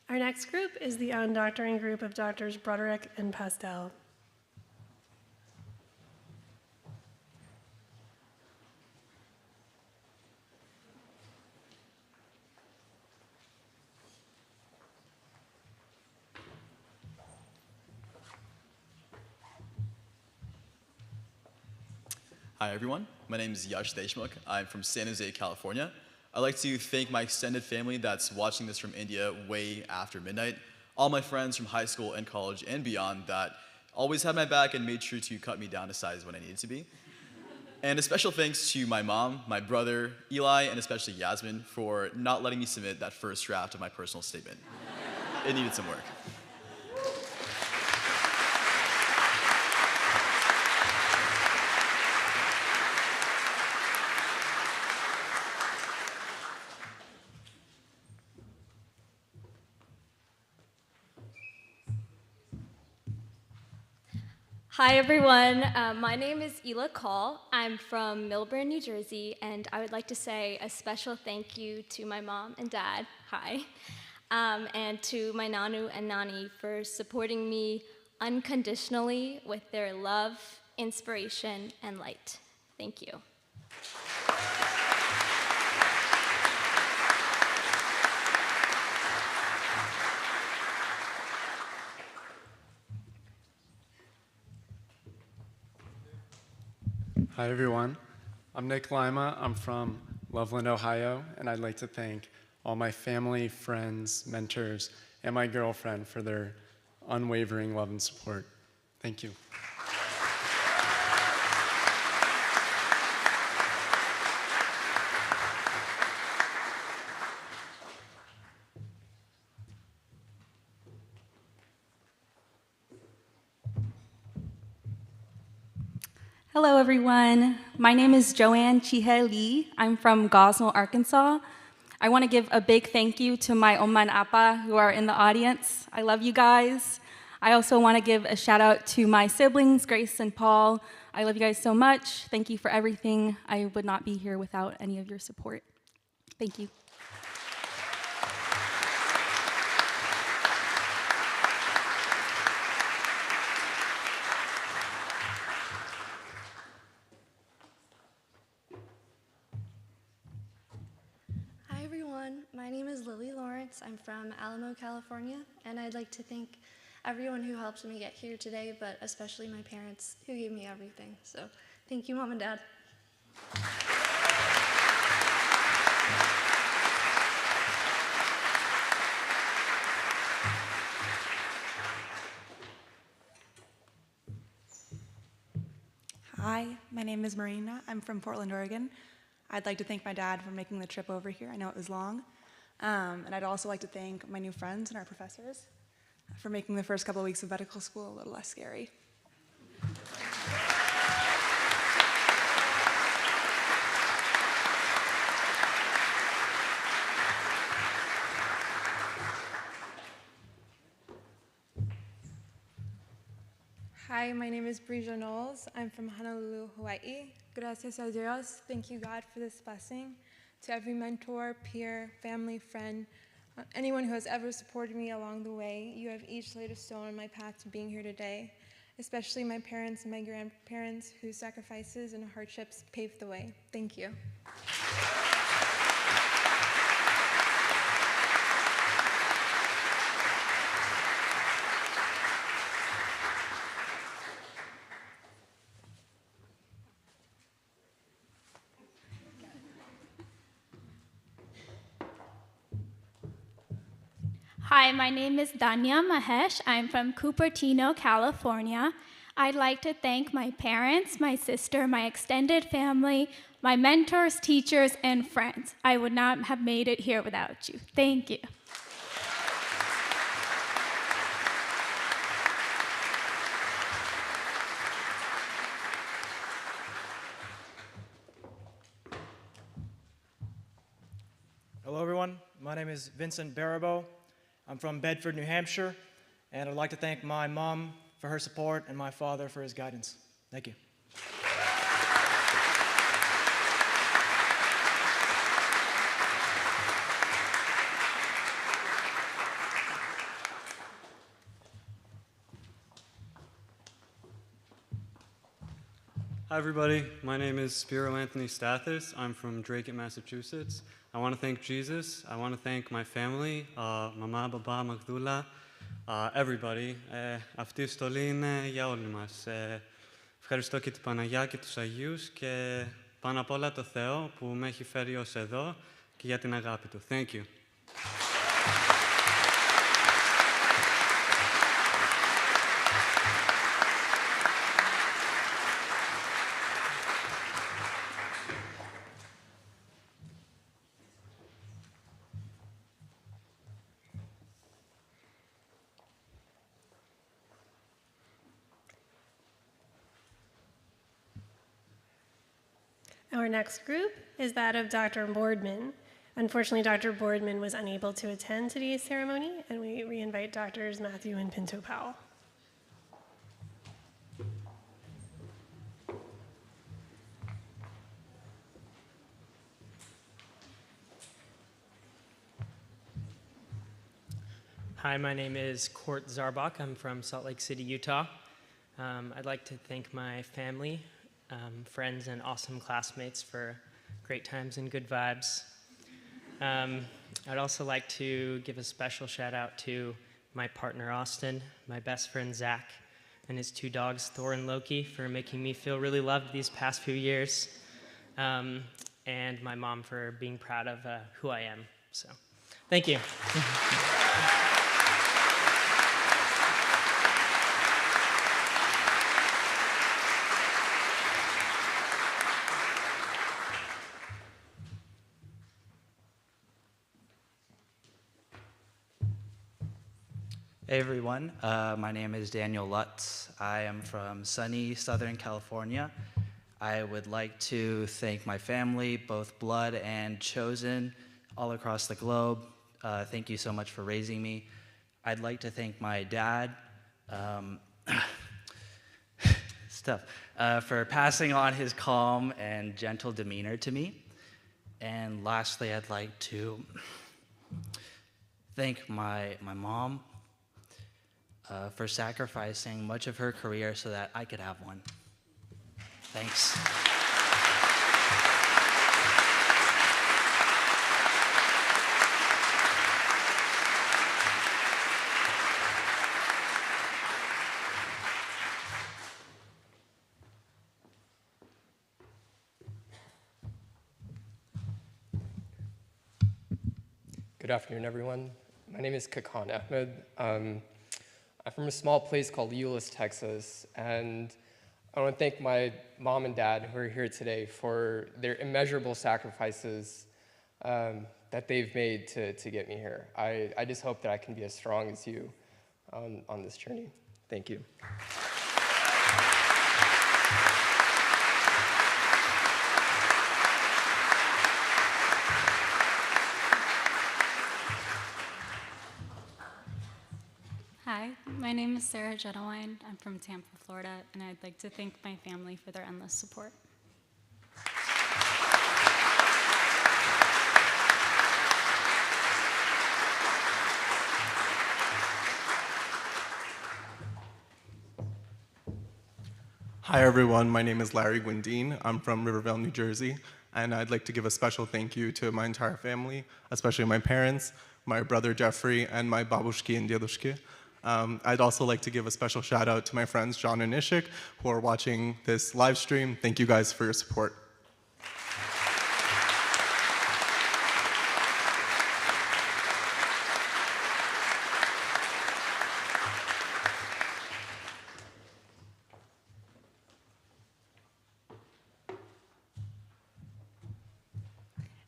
Our next group is the undoctoring group of Doctors Broderick and Pastel. Hi, everyone. My name is Yash Deshmukh. I'm from San Jose, California. I'd like to thank my extended family that's watching this from India way after midnight, all my friends from high school and college and beyond that always had my back and made sure to cut me down to size when I needed to be. And a special thanks to my mom, my brother, Eli, and especially Yasmin for not letting me submit that first draft of my personal statement. It needed some work. Hi, everyone. My name is Ela Call. I'm from Millburn, New Jersey, and I would like to say a special thank you to my mom and dad, hi, and to my Nanu and Nani for supporting me unconditionally with their love, inspiration, and light. Thank you. Hi, everyone. I'm Nick Lima. I'm from Loveland, Ohio, and I'd like to thank all my family, friends, mentors, and my girlfriend for their unwavering love and support. Thank you. Hello, everyone. My name is Joanne Chihe Lee. I'm from Gosnell, Arkansas. I want to give a big thank you to my Oma and Appa who are in the audience. I love you guys. I also want to give a shout out to my siblings, Grace and Paul. I love you guys so much. Thank you for everything. I would not be here without any of your support. Thank you. Hi everyone, my name is Lily Lawrence. I'm from Alamo, California, and I'd like to thank everyone who helped me get here today, but especially my parents who gave me everything. So thank you, Mom and Dad. Hi, my name is Marina. I'm from Portland, Oregon. I'd like to thank my dad for making the trip over here. I know it was long. And I'd also like to thank my new friends and our professors for making the first couple of weeks of medical school a little less scary. Hi, my name is Breja Knowles. I'm from Honolulu, Hawaii. Gracias a Dios. Thank you, God, for this blessing. To every mentor, peer, family, friend, anyone who has ever supported me along the way, you have each laid a stone on my path to being here today, especially my parents and my grandparents whose sacrifices and hardships paved the way. Thank you. Hi, my name is Danya Mahesh. I'm from Cupertino, California. I'd like to thank my parents, my sister, my extended family, my mentors, teachers, and friends. I would not have made it here without you. Thank you. Hello, everyone. My name is Vincent Barabo. I'm from Bedford, New Hampshire, and I'd like to thank my mom for her support and my father for his guidance. Thank you. Hi, everybody. My name is Spiro Anthony Stathis. I'm from Drake, Massachusetts. I want to thank Jesus. I want to thank my family, Mama, Baba, Magdula, everybody. Αυτή η στολή είναι για όλοι μας. Ευχαριστώ και την Παναγιά και τους Αγίους και πάνω απ' όλα το Θεό που με έχει φέρει ως εδώ και για την αγάπη Του. Thank you. Our next group is that of Dr. Boardman. Unfortunately, Dr. Boardman was unable to attend today's ceremony, and we reinvite Drs. Matthew and Pinto Powell. Hi, my name is Court Zarbach. I'm from Salt Lake City, Utah. I'd like to thank my family, friends, and awesome classmates for great times and good vibes. I'd also like to give a special shout out to my partner, Austin, my best friend, Zach, and his 2 dogs, Thor and Loki, for making me feel really loved these past few years. And my mom for being proud of who I am. So, thank you. Hey everyone, my name is Daniel Lutz. I am from sunny Southern California. I would like to thank my family, both blood and chosen, all across the globe. Thank you so much for raising me. I'd like to thank my dad, for passing on his calm and gentle demeanor to me. And lastly, I'd like to thank my mom for sacrificing much of her career so that I could have one. Thanks. Good afternoon, everyone. My name is Kakan Ahmed. I'm from a small place called Euless, Texas, and I want to thank my mom and dad who are here today for their immeasurable sacrifices that they've made to get me here. I just hope that I can be as strong as you on this journey. Thank you. Hi, my name is Sarah Jedewine. I'm from Tampa, Florida, and I'd like to thank my family for their endless support. Hi everyone, my name is Larry Gwindine. I'm from Rivervale, New Jersey, and I'd like to give a special thank you to my entire family, especially my parents, my brother Jeffrey, and my babushki and dedushki. I'd also like to give a special shout out to my friends John and Ishik who are watching this live stream. Thank you guys for your support.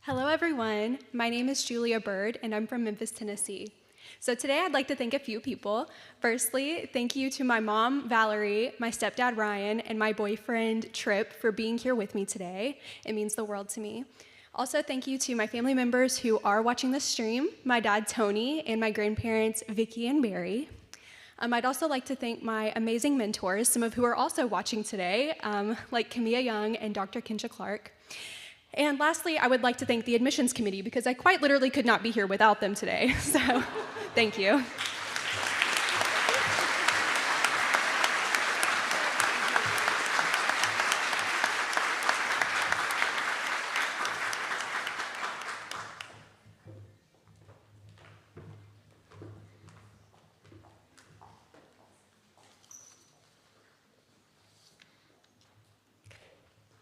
Hello everyone, my name is Julia Bird and I'm from Memphis, Tennessee. So today I'd like to thank a few people. Firstly, thank you to my mom, Valerie, my stepdad, Ryan, and my boyfriend, Tripp, for being here with me today. It means the world to me. Also, thank you to my family members who are watching this stream, my dad, Tony, and my grandparents, Vicky and Mary. I'd also like to thank my amazing mentors, some of who are also watching today, like Camilla Young and Dr. Kensha Clark. And lastly, I would like to thank the admissions committee because I quite literally could not be here without them today. So, thank you.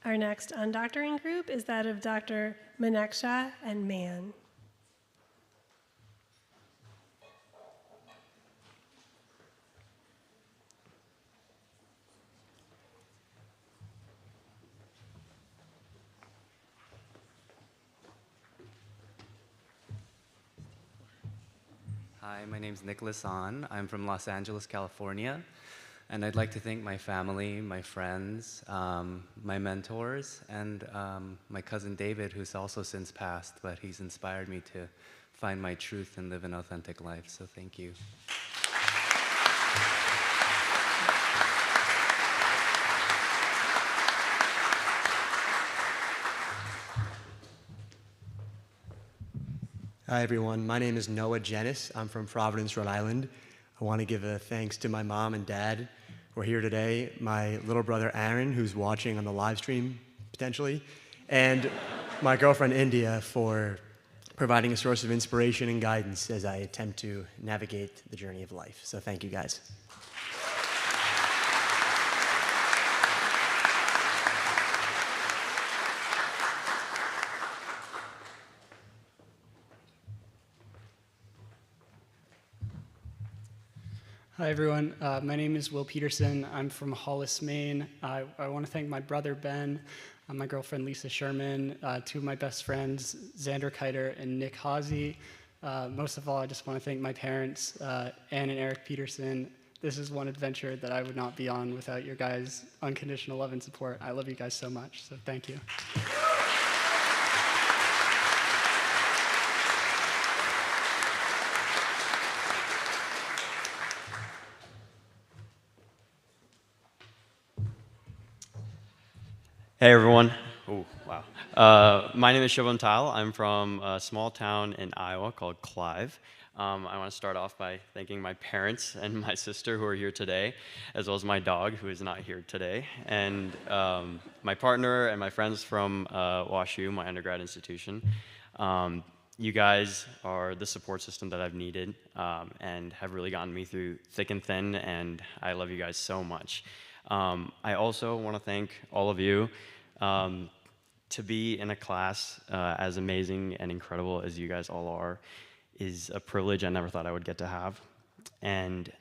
Our next undoctoring group is that of Dr. Maneksha and Mann. Hi, my name's Nicholas Ahn. I'm from Los Angeles, California. And I'd like to thank my family, my friends, my mentors, and my cousin David, who's also since passed, but he's inspired me to find my truth and live an authentic life. So thank you. Hi everyone, my name is Noah Jenis. I'm from Providence, Rhode Island. I want to give a thanks to my mom and dad who are here today, my little brother Aaron, who's watching on the live stream potentially, and my girlfriend India for providing a source of inspiration and guidance as I attempt to navigate the journey of life. So thank you guys. Hi, everyone. My name is Will Peterson. I'm from Hollis, Maine. I want to thank my brother, Ben, my girlfriend, Lisa Sherman, two of my best friends, Xander Kiter and Nick Hawsey. Most of all, I just want to thank my parents, Ann and Eric Peterson. This is one adventure that I would not be on without your guys' unconditional love and support. I love you guys so much, so thank you. Hey everyone. Oh, wow. My name is Shubham Tal. I'm from a small town in Iowa called Clive. I want to start off by thanking my parents and my sister who are here today, as well as my dog who is not here today, and my partner and my friends from WashU, my undergrad institution. You guys are the support system that I've needed and have really gotten me through thick and thin, and I love you guys so much. I also want to thank all of you. To be in a class as amazing and incredible as you guys all are is a privilege I never thought I would get to have. And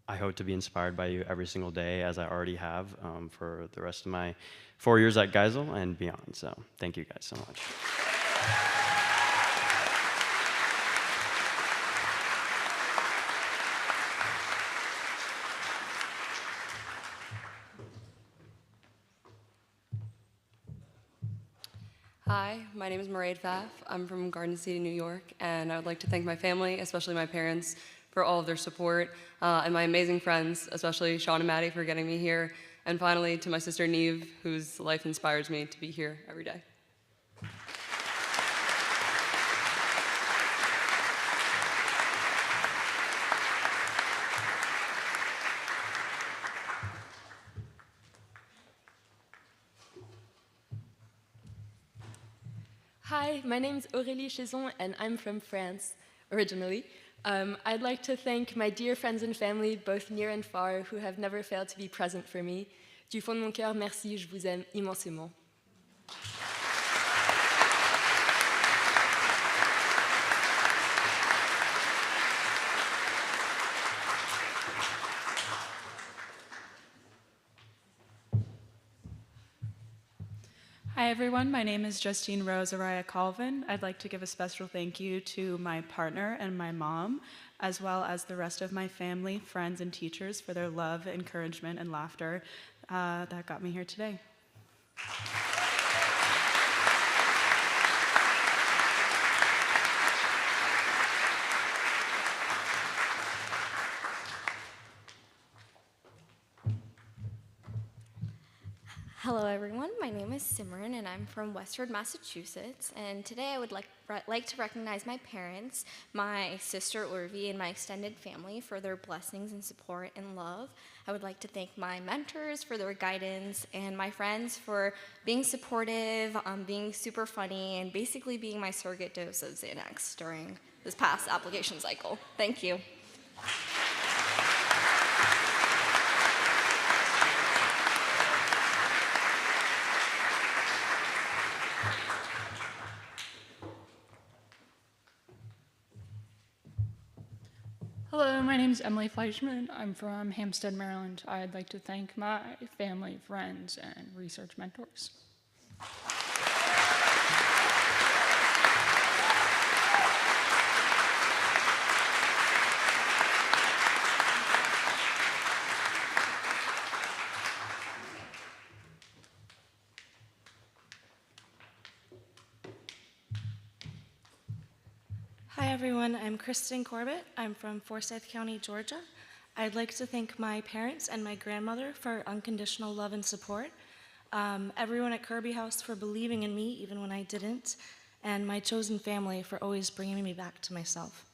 I hope to be inspired by you every single day, as I already have for the rest of my 4 years at Geisel and beyond. So thank you guys so much. Hi, my name is Mairead Pfaff. I'm from Garden City, New York, and I would like to thank my family, especially my parents, for all of their support, and my amazing friends, especially Sean and Maddie, for getting me here, and finally to my sister Neve, whose life inspires me to be here every day. Hi, my name is Aurélie Chezon, and I'm from France, originally. I'd like to thank my dear friends and family, both near and far, who have never failed to be present for me. Du fond de mon cœur, merci, je vous aime immensément. Hi everyone, my name is Justine Rose Araya Colvin. I'd like to give a special thank you to my partner and my mom, as well as the rest of my family, friends, and teachers for their love, encouragement, and laughter that got me here today. Hello everyone, my name is Simran and I'm from Westford, Massachusetts, and today I would like to recognize my parents, my sister Urvi, and my extended family for their blessings and support and love. I would like to thank my mentors for their guidance and my friends for being supportive, being super funny, and basically being my surrogate dose of Xanax during this past application cycle. Thank you. Hello, my name is Emily Fleischman. I'm from Hampstead, Maryland. I'd like to thank my family, friends, and research mentors. Hi everyone, I'm Kristen Corbett. I'm from Forsyth County, Georgia. I'd like to thank my parents and my grandmother for unconditional love and support, everyone at Kirby House for believing in me even when I didn't, and my chosen family for always bringing me back to myself.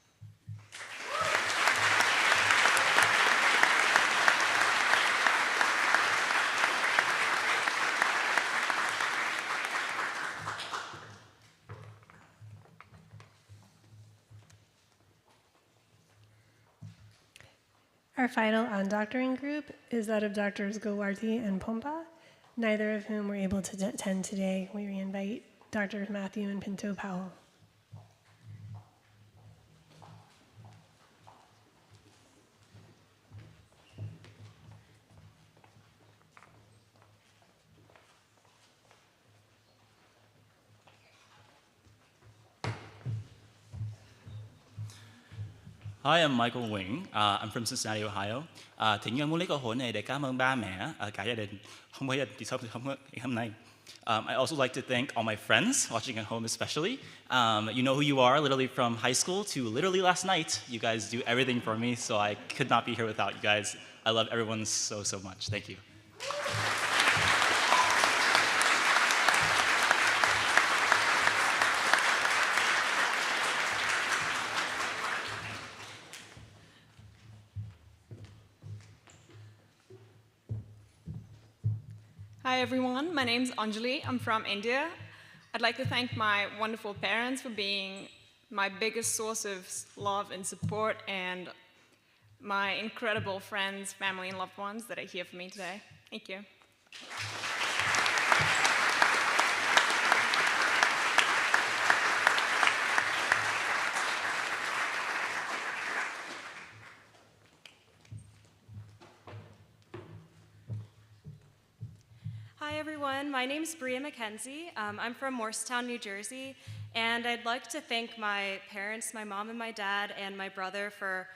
Our final undoctoring group is that of Drs. Gowarty and Pompa, neither of whom were able to attend today. We reinvite Drs. Matthew and Pinto Powell. Hi, I'm Michael Wing. I'm from Cincinnati, Ohio. Thì nhân muốn lấy cơ hội này để cảm ơn ba mẹ, cả gia đình, không phải thì không ngày hôm nay. I also like to thank all my friends watching at home especially. You know who you are, literally from high school to literally last night. You guys do everything for me, so I could not be here without you guys. I love everyone so, so much. Thank you. Hi everyone, my name's Anjali. I'm from India. I'd like to thank my wonderful parents for being my biggest source of love and support, and my incredible friends, family, and loved ones that are here for me today. Thank you. Hi everyone, my name is Bria McKenzie. I'm from Morristown, New Jersey, and I'd like to thank my parents, my mom and my dad, and my brother for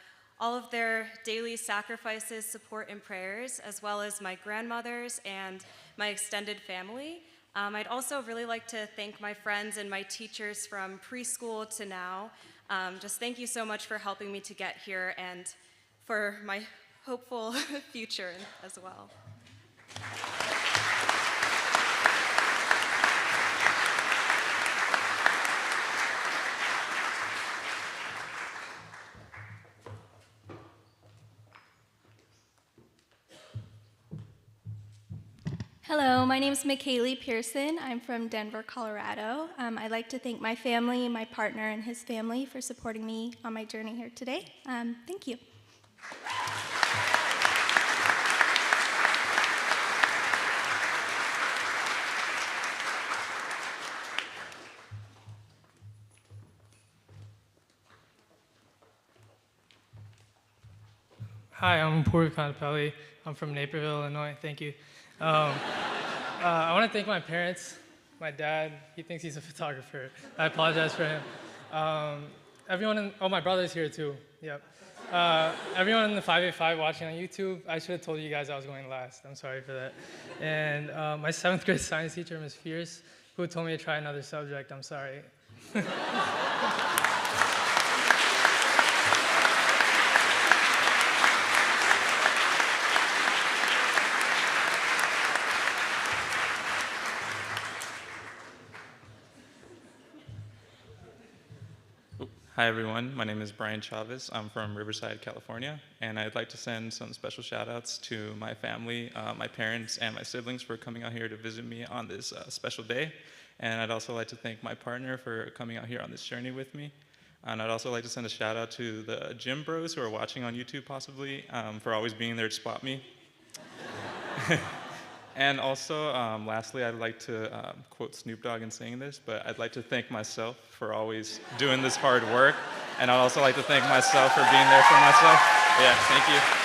all of their daily sacrifices, support, and prayers, as well as my grandmothers and my extended family. I'd also really like to thank my friends and my teachers from preschool to now. Just thank you so much for helping me to get here and for my hopeful future as well. Hello, my name is McKaylee Pearson. I'm from Denver, Colorado. I'd like to thank my family, my partner, and his family for supporting me on my journey here today. Thank you. Hi, I'm Puri Kanapelli. I'm from Naperville, Illinois. Thank you. I want to thank my parents. My dad, he thinks he's a photographer. I apologize for him. My brother's here too. Yep. Everyone in the 585 watching on YouTube, I should have told you guys I was going last. I'm sorry for that. And my 7th grade science teacher, Ms. Fierce, who told me to try another subject. I'm sorry. Hi everyone, my name is Brian Chavez. I'm from Riverside, California, and I'd like to send some special shout outs to my family, my parents, and my siblings for coming out here to visit me on this special day. And I'd also like to thank my partner for coming out here on this journey with me. And I'd also like to send a shout out to the gym bros who are watching on YouTube possibly, for always being there to spot me. And also, lastly, I'd like to quote Snoop Dogg in saying this, but I'd like to thank myself for always doing this hard work. And I'd also like to thank myself for being there for myself. Yeah, thank you.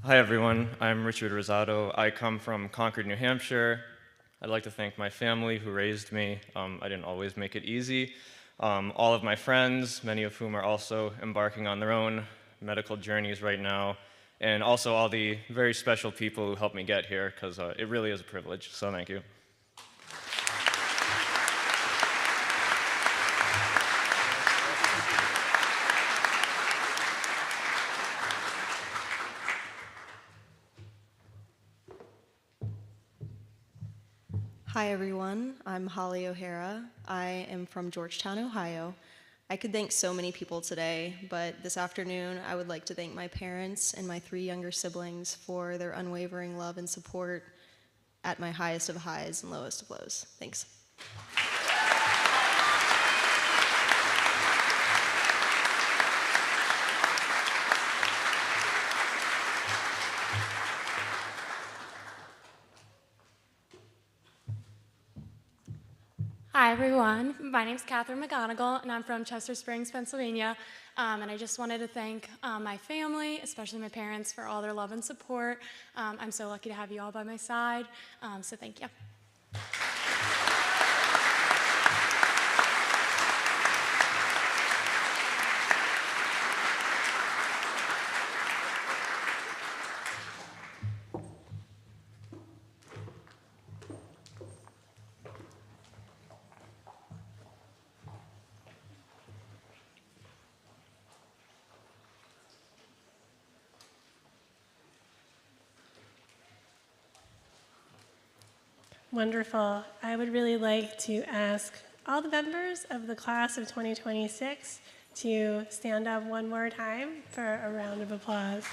Hi everyone, I'm Richard Rosado. I come from Concord, New Hampshire. I'd like to thank my family who raised me. I didn't always make it easy. All of my friends, many of whom are also embarking on their own medical journeys right now, and also all the very special people who helped me get here, because it really is a privilege, so thank you. Hi everyone, I'm Holly O'Hara. I am from Georgetown, Ohio. I could thank so many people today, but this afternoon I would like to thank my parents and my 3 younger siblings for their unwavering love and support at my highest of highs and lowest of lows. Thanks. Hi, everyone. My name's Catherine McGonigal, and I'm from Chester Springs, Pennsylvania. And I just wanted to thank my family, especially my parents, for all their love and support. I'm so lucky to have you all by my side, so thank you. Wonderful. I would really like to ask all the members of the class of 2026 to stand up one more time for a round of applause.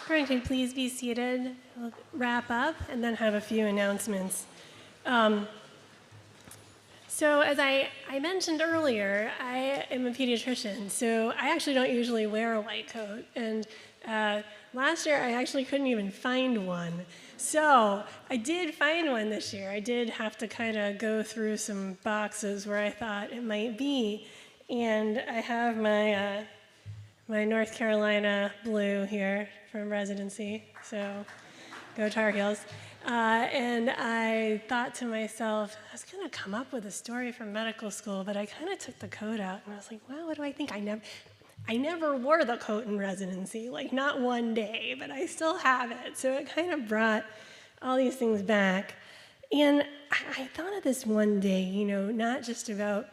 Going to please be seated. We'll wrap up and then have a few announcements. So as I mentioned earlier, I am a pediatrician, so I actually don't usually wear a white coat. And last year, I actually couldn't even find one. So I did find one this year. I did have to kind of go through some boxes where I thought it might be. And I have my North Carolina blue here from residency, so go Tar Heels. And I thought to myself, I was going to come up with a story from medical school, but I kind of took the coat out, and I was like, well, what do I think? I never wore the coat in residency, like not one day, but I still have it. So it kind of brought all these things back. And I thought of this one day, not just about,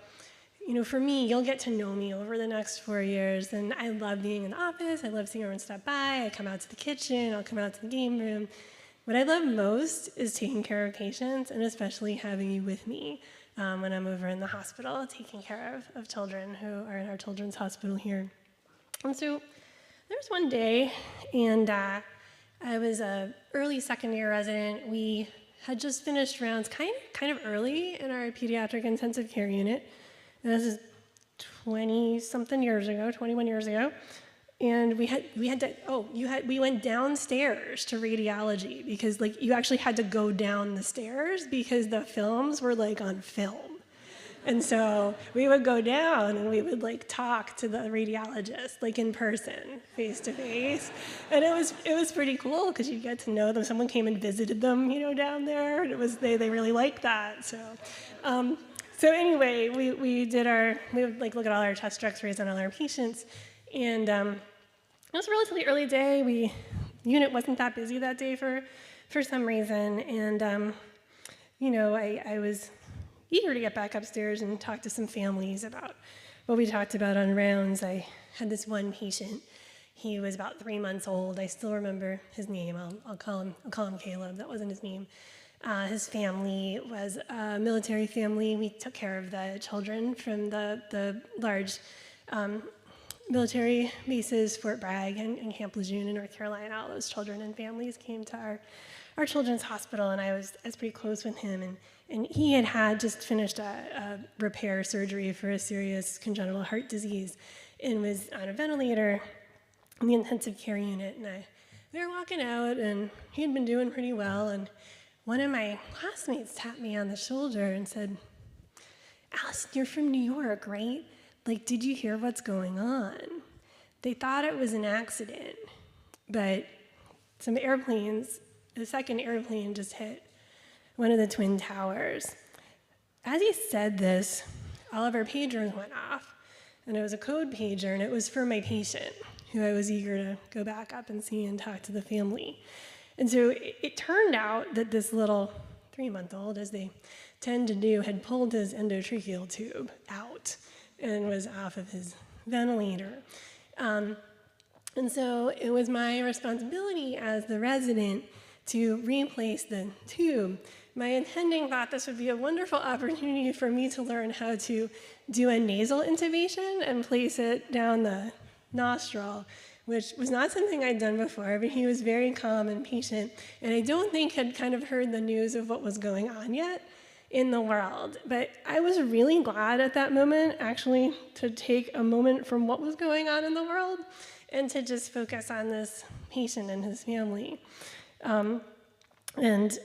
for me, you'll get to know me over the next 4 years, and I love being in the office. I love seeing everyone stop by. I come out to the kitchen. I'll come out to the game room. What I love most is taking care of patients, and especially having you with me when I'm over in the hospital, taking care of children who are in our children's hospital here. And so there was one day, and I was an early second-year resident. We had just finished rounds kind of early in our pediatric intensive care unit. And this is 20-something years ago, 21 years ago. And we went downstairs to radiology because you actually had to go down the stairs because the films were on film. And so we would go down and we would talk to the radiologist in person, face to face. And it was pretty cool because you get to know them. Someone came and visited them, down there. And they really liked that. So anyway, we would look at all our chest X-rays on all our patients, and it was a relatively early day. Unit wasn't that busy that day for some reason, and I was eager to get back upstairs and talk to some families about what we talked about on rounds. I had this one patient. He was about 3 months old. I still remember his name. I'll call him Caleb. That wasn't his name. His family was a military family. We took care of the children from the large military bases, Fort Bragg and Camp Lejeune in North Carolina. All those children and families came to our children's hospital, and I was pretty close with him. And he had just finished a repair surgery for a serious congenital heart disease and was on a ventilator in the intensive care unit. And we were walking out, and he had been doing pretty well, and one of my classmates tapped me on the shoulder and said, "Allison, you're from New York, right? Did you hear what's going on? They thought it was an accident, but some airplanes, the second airplane just hit one of the Twin Towers." As he said this, all of our pagers went off, and it was a code pager, and it was for my patient, who I was eager to go back up and see and talk to the family. And so it turned out that this little 3-month-old, as they tend to do, had pulled his endotracheal tube out and was off of his ventilator. And so it was my responsibility as the resident to replace the tube. my attending thought this would be a wonderful opportunity for me to learn how to do a nasal intubation and place it down the nostril, which was not something I'd done before, but he was very calm and patient, and I don't think had kind of heard the news of what was going on yet in the world. But I was really glad at that moment, actually, to take a moment from what was going on in the world and to just focus on this patient and his family. And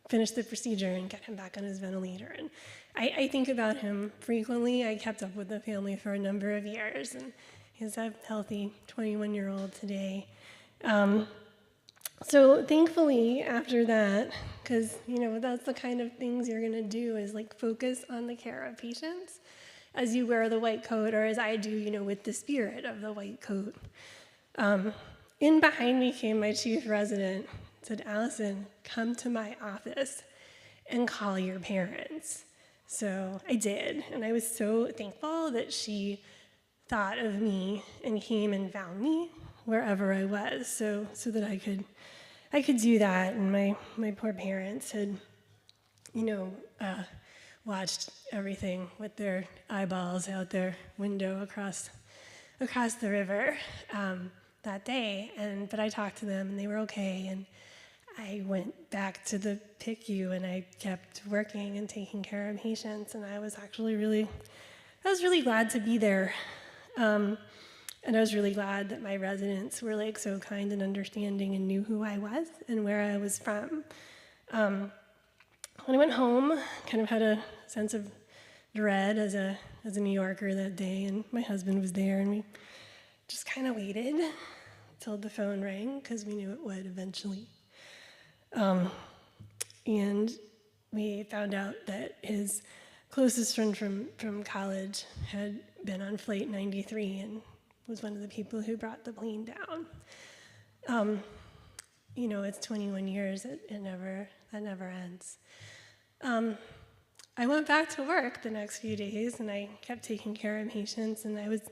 finish the procedure and get him back on his ventilator. And I think about him frequently. I kept up with the family for a number of years, and he's a healthy 21-year-old today. So thankfully, after that, because that's the kind of things you're gonna do is like focus on the care of patients as you wear the white coat, or as I do, with the spirit of the white coat. In behind me came my chief resident, said, "Allison, come to my office and call your parents." So I did, and I was so thankful that she thought of me and came and found me wherever I was, so that I could do that. And my poor parents had, watched everything with their eyeballs out their window across the river that day. But I talked to them, and they were okay. And I went back to the PICU, and I kept working and taking care of patients. And I was actually really glad to be there. And I was really glad that my residents were like so kind and understanding and knew who I was and where I was from. When I went home, kind of had a sense of dread as a New Yorker that day, and my husband was there, and we just kind of waited till the phone rang because we knew it would eventually. And we found out that his closest friend from college had been on Flight 93 and was one of the people who brought the plane down. It's 21 years, that never ends. I went back to work the next few days, and I kept taking care of patients, and I was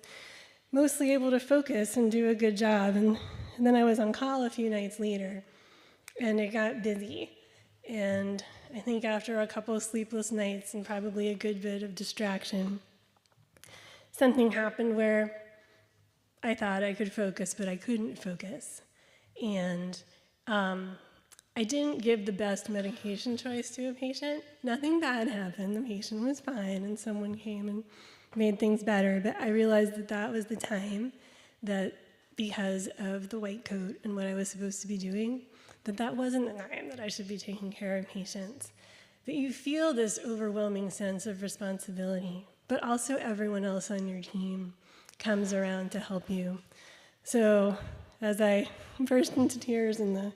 mostly able to focus and do a good job. And then I was on call a few nights later, and it got busy. And I think after a couple of sleepless nights and probably a good bit of distraction, something happened where I thought I could focus, but I couldn't focus. And I didn't give the best medication choice to a patient. Nothing bad happened. The patient was fine, and someone came and made things better. But I realized that was the time that, because of the white coat and what I was supposed to be doing, that wasn't the time that I should be taking care of patients. But you feel this overwhelming sense of responsibility, but also everyone else on your team comes around to help you. So as I burst into tears in the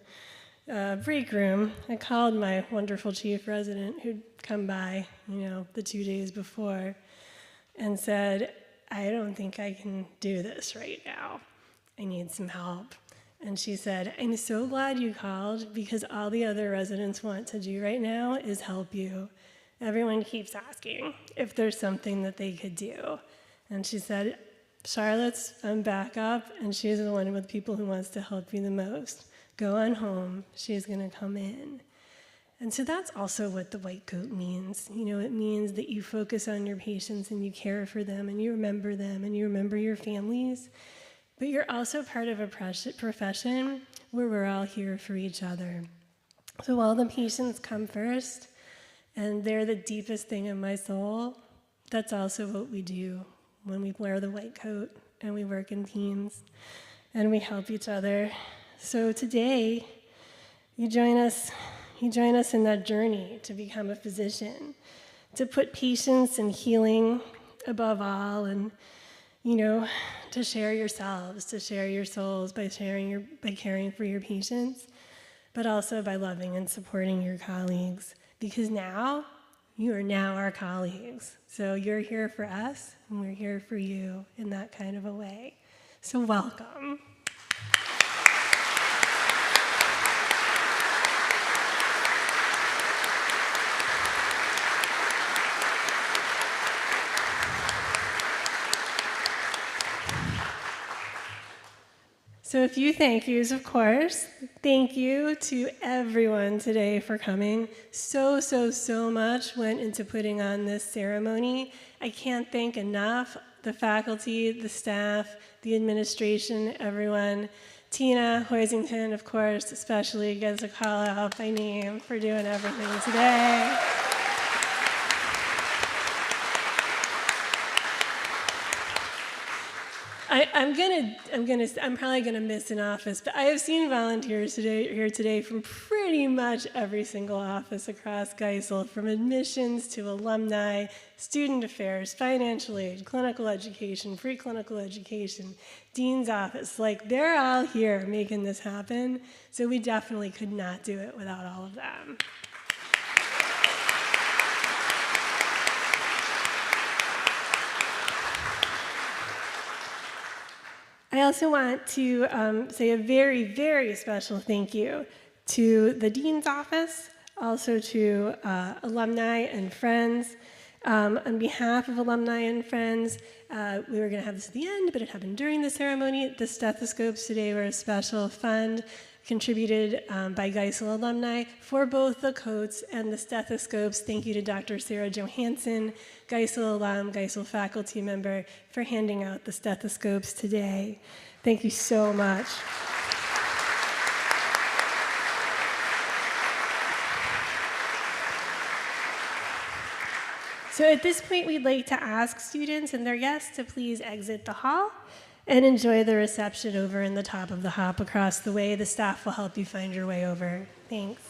break room, I called my wonderful chief resident who'd come by, the 2 days before, and said, "I don't think I can do this right now. I need some help." And she said, "I'm so glad you called, because all the other residents want to do right now is help you. Everyone keeps asking if there's something that they could do." And she said, "Charlotte's on backup, and she's the one with people who wants to help you the most. Go on home. She's going to come in." And so that's also what the white coat means. It means that you focus on your patients and you care for them and you remember them and you remember your families. But you're also part of a profession where we're all here for each other. So while the patients come first, and they're the deepest thing in my soul, that's also what we do when we wear the white coat and we work in teams and we help each other. So today, you join us in that journey to become a physician, to put patience and healing above all, and to share yourselves, to share your souls by caring for your patients, but also by loving and supporting your colleagues, because you are now our colleagues. So you're here for us, and we're here for you in that kind of a way. So welcome. So a few thank yous, of course. Thank you to everyone today for coming. So much went into putting on this ceremony. I can't thank enough the faculty, the staff, the administration, everyone. Tina Hoisington, of course, especially gets a call out by name for doing everything today. I'm probably gonna miss an office, but I have seen volunteers here today from pretty much every single office across Geisel, from admissions to alumni, student affairs, financial aid, clinical education, free clinical education, dean's office. Like, they're all here making this happen, so we definitely could not do it without all of them. I also want to say a very special thank you to the Dean's Office, also to alumni and friends. On behalf of alumni and friends, we were going to have this at the end, but it happened during the ceremony. The stethoscopes today were a special fund contributed by Geisel alumni for both the coats and the stethoscopes. Thank you to Dr. Sarah Johansson, Geisel alum, Geisel faculty member, for handing out the stethoscopes today. Thank you so much. So at this point, we'd like to ask students and their guests to please exit the hall and enjoy the reception over in the top of the hop across the way. The staff will help you find your way over. Thanks.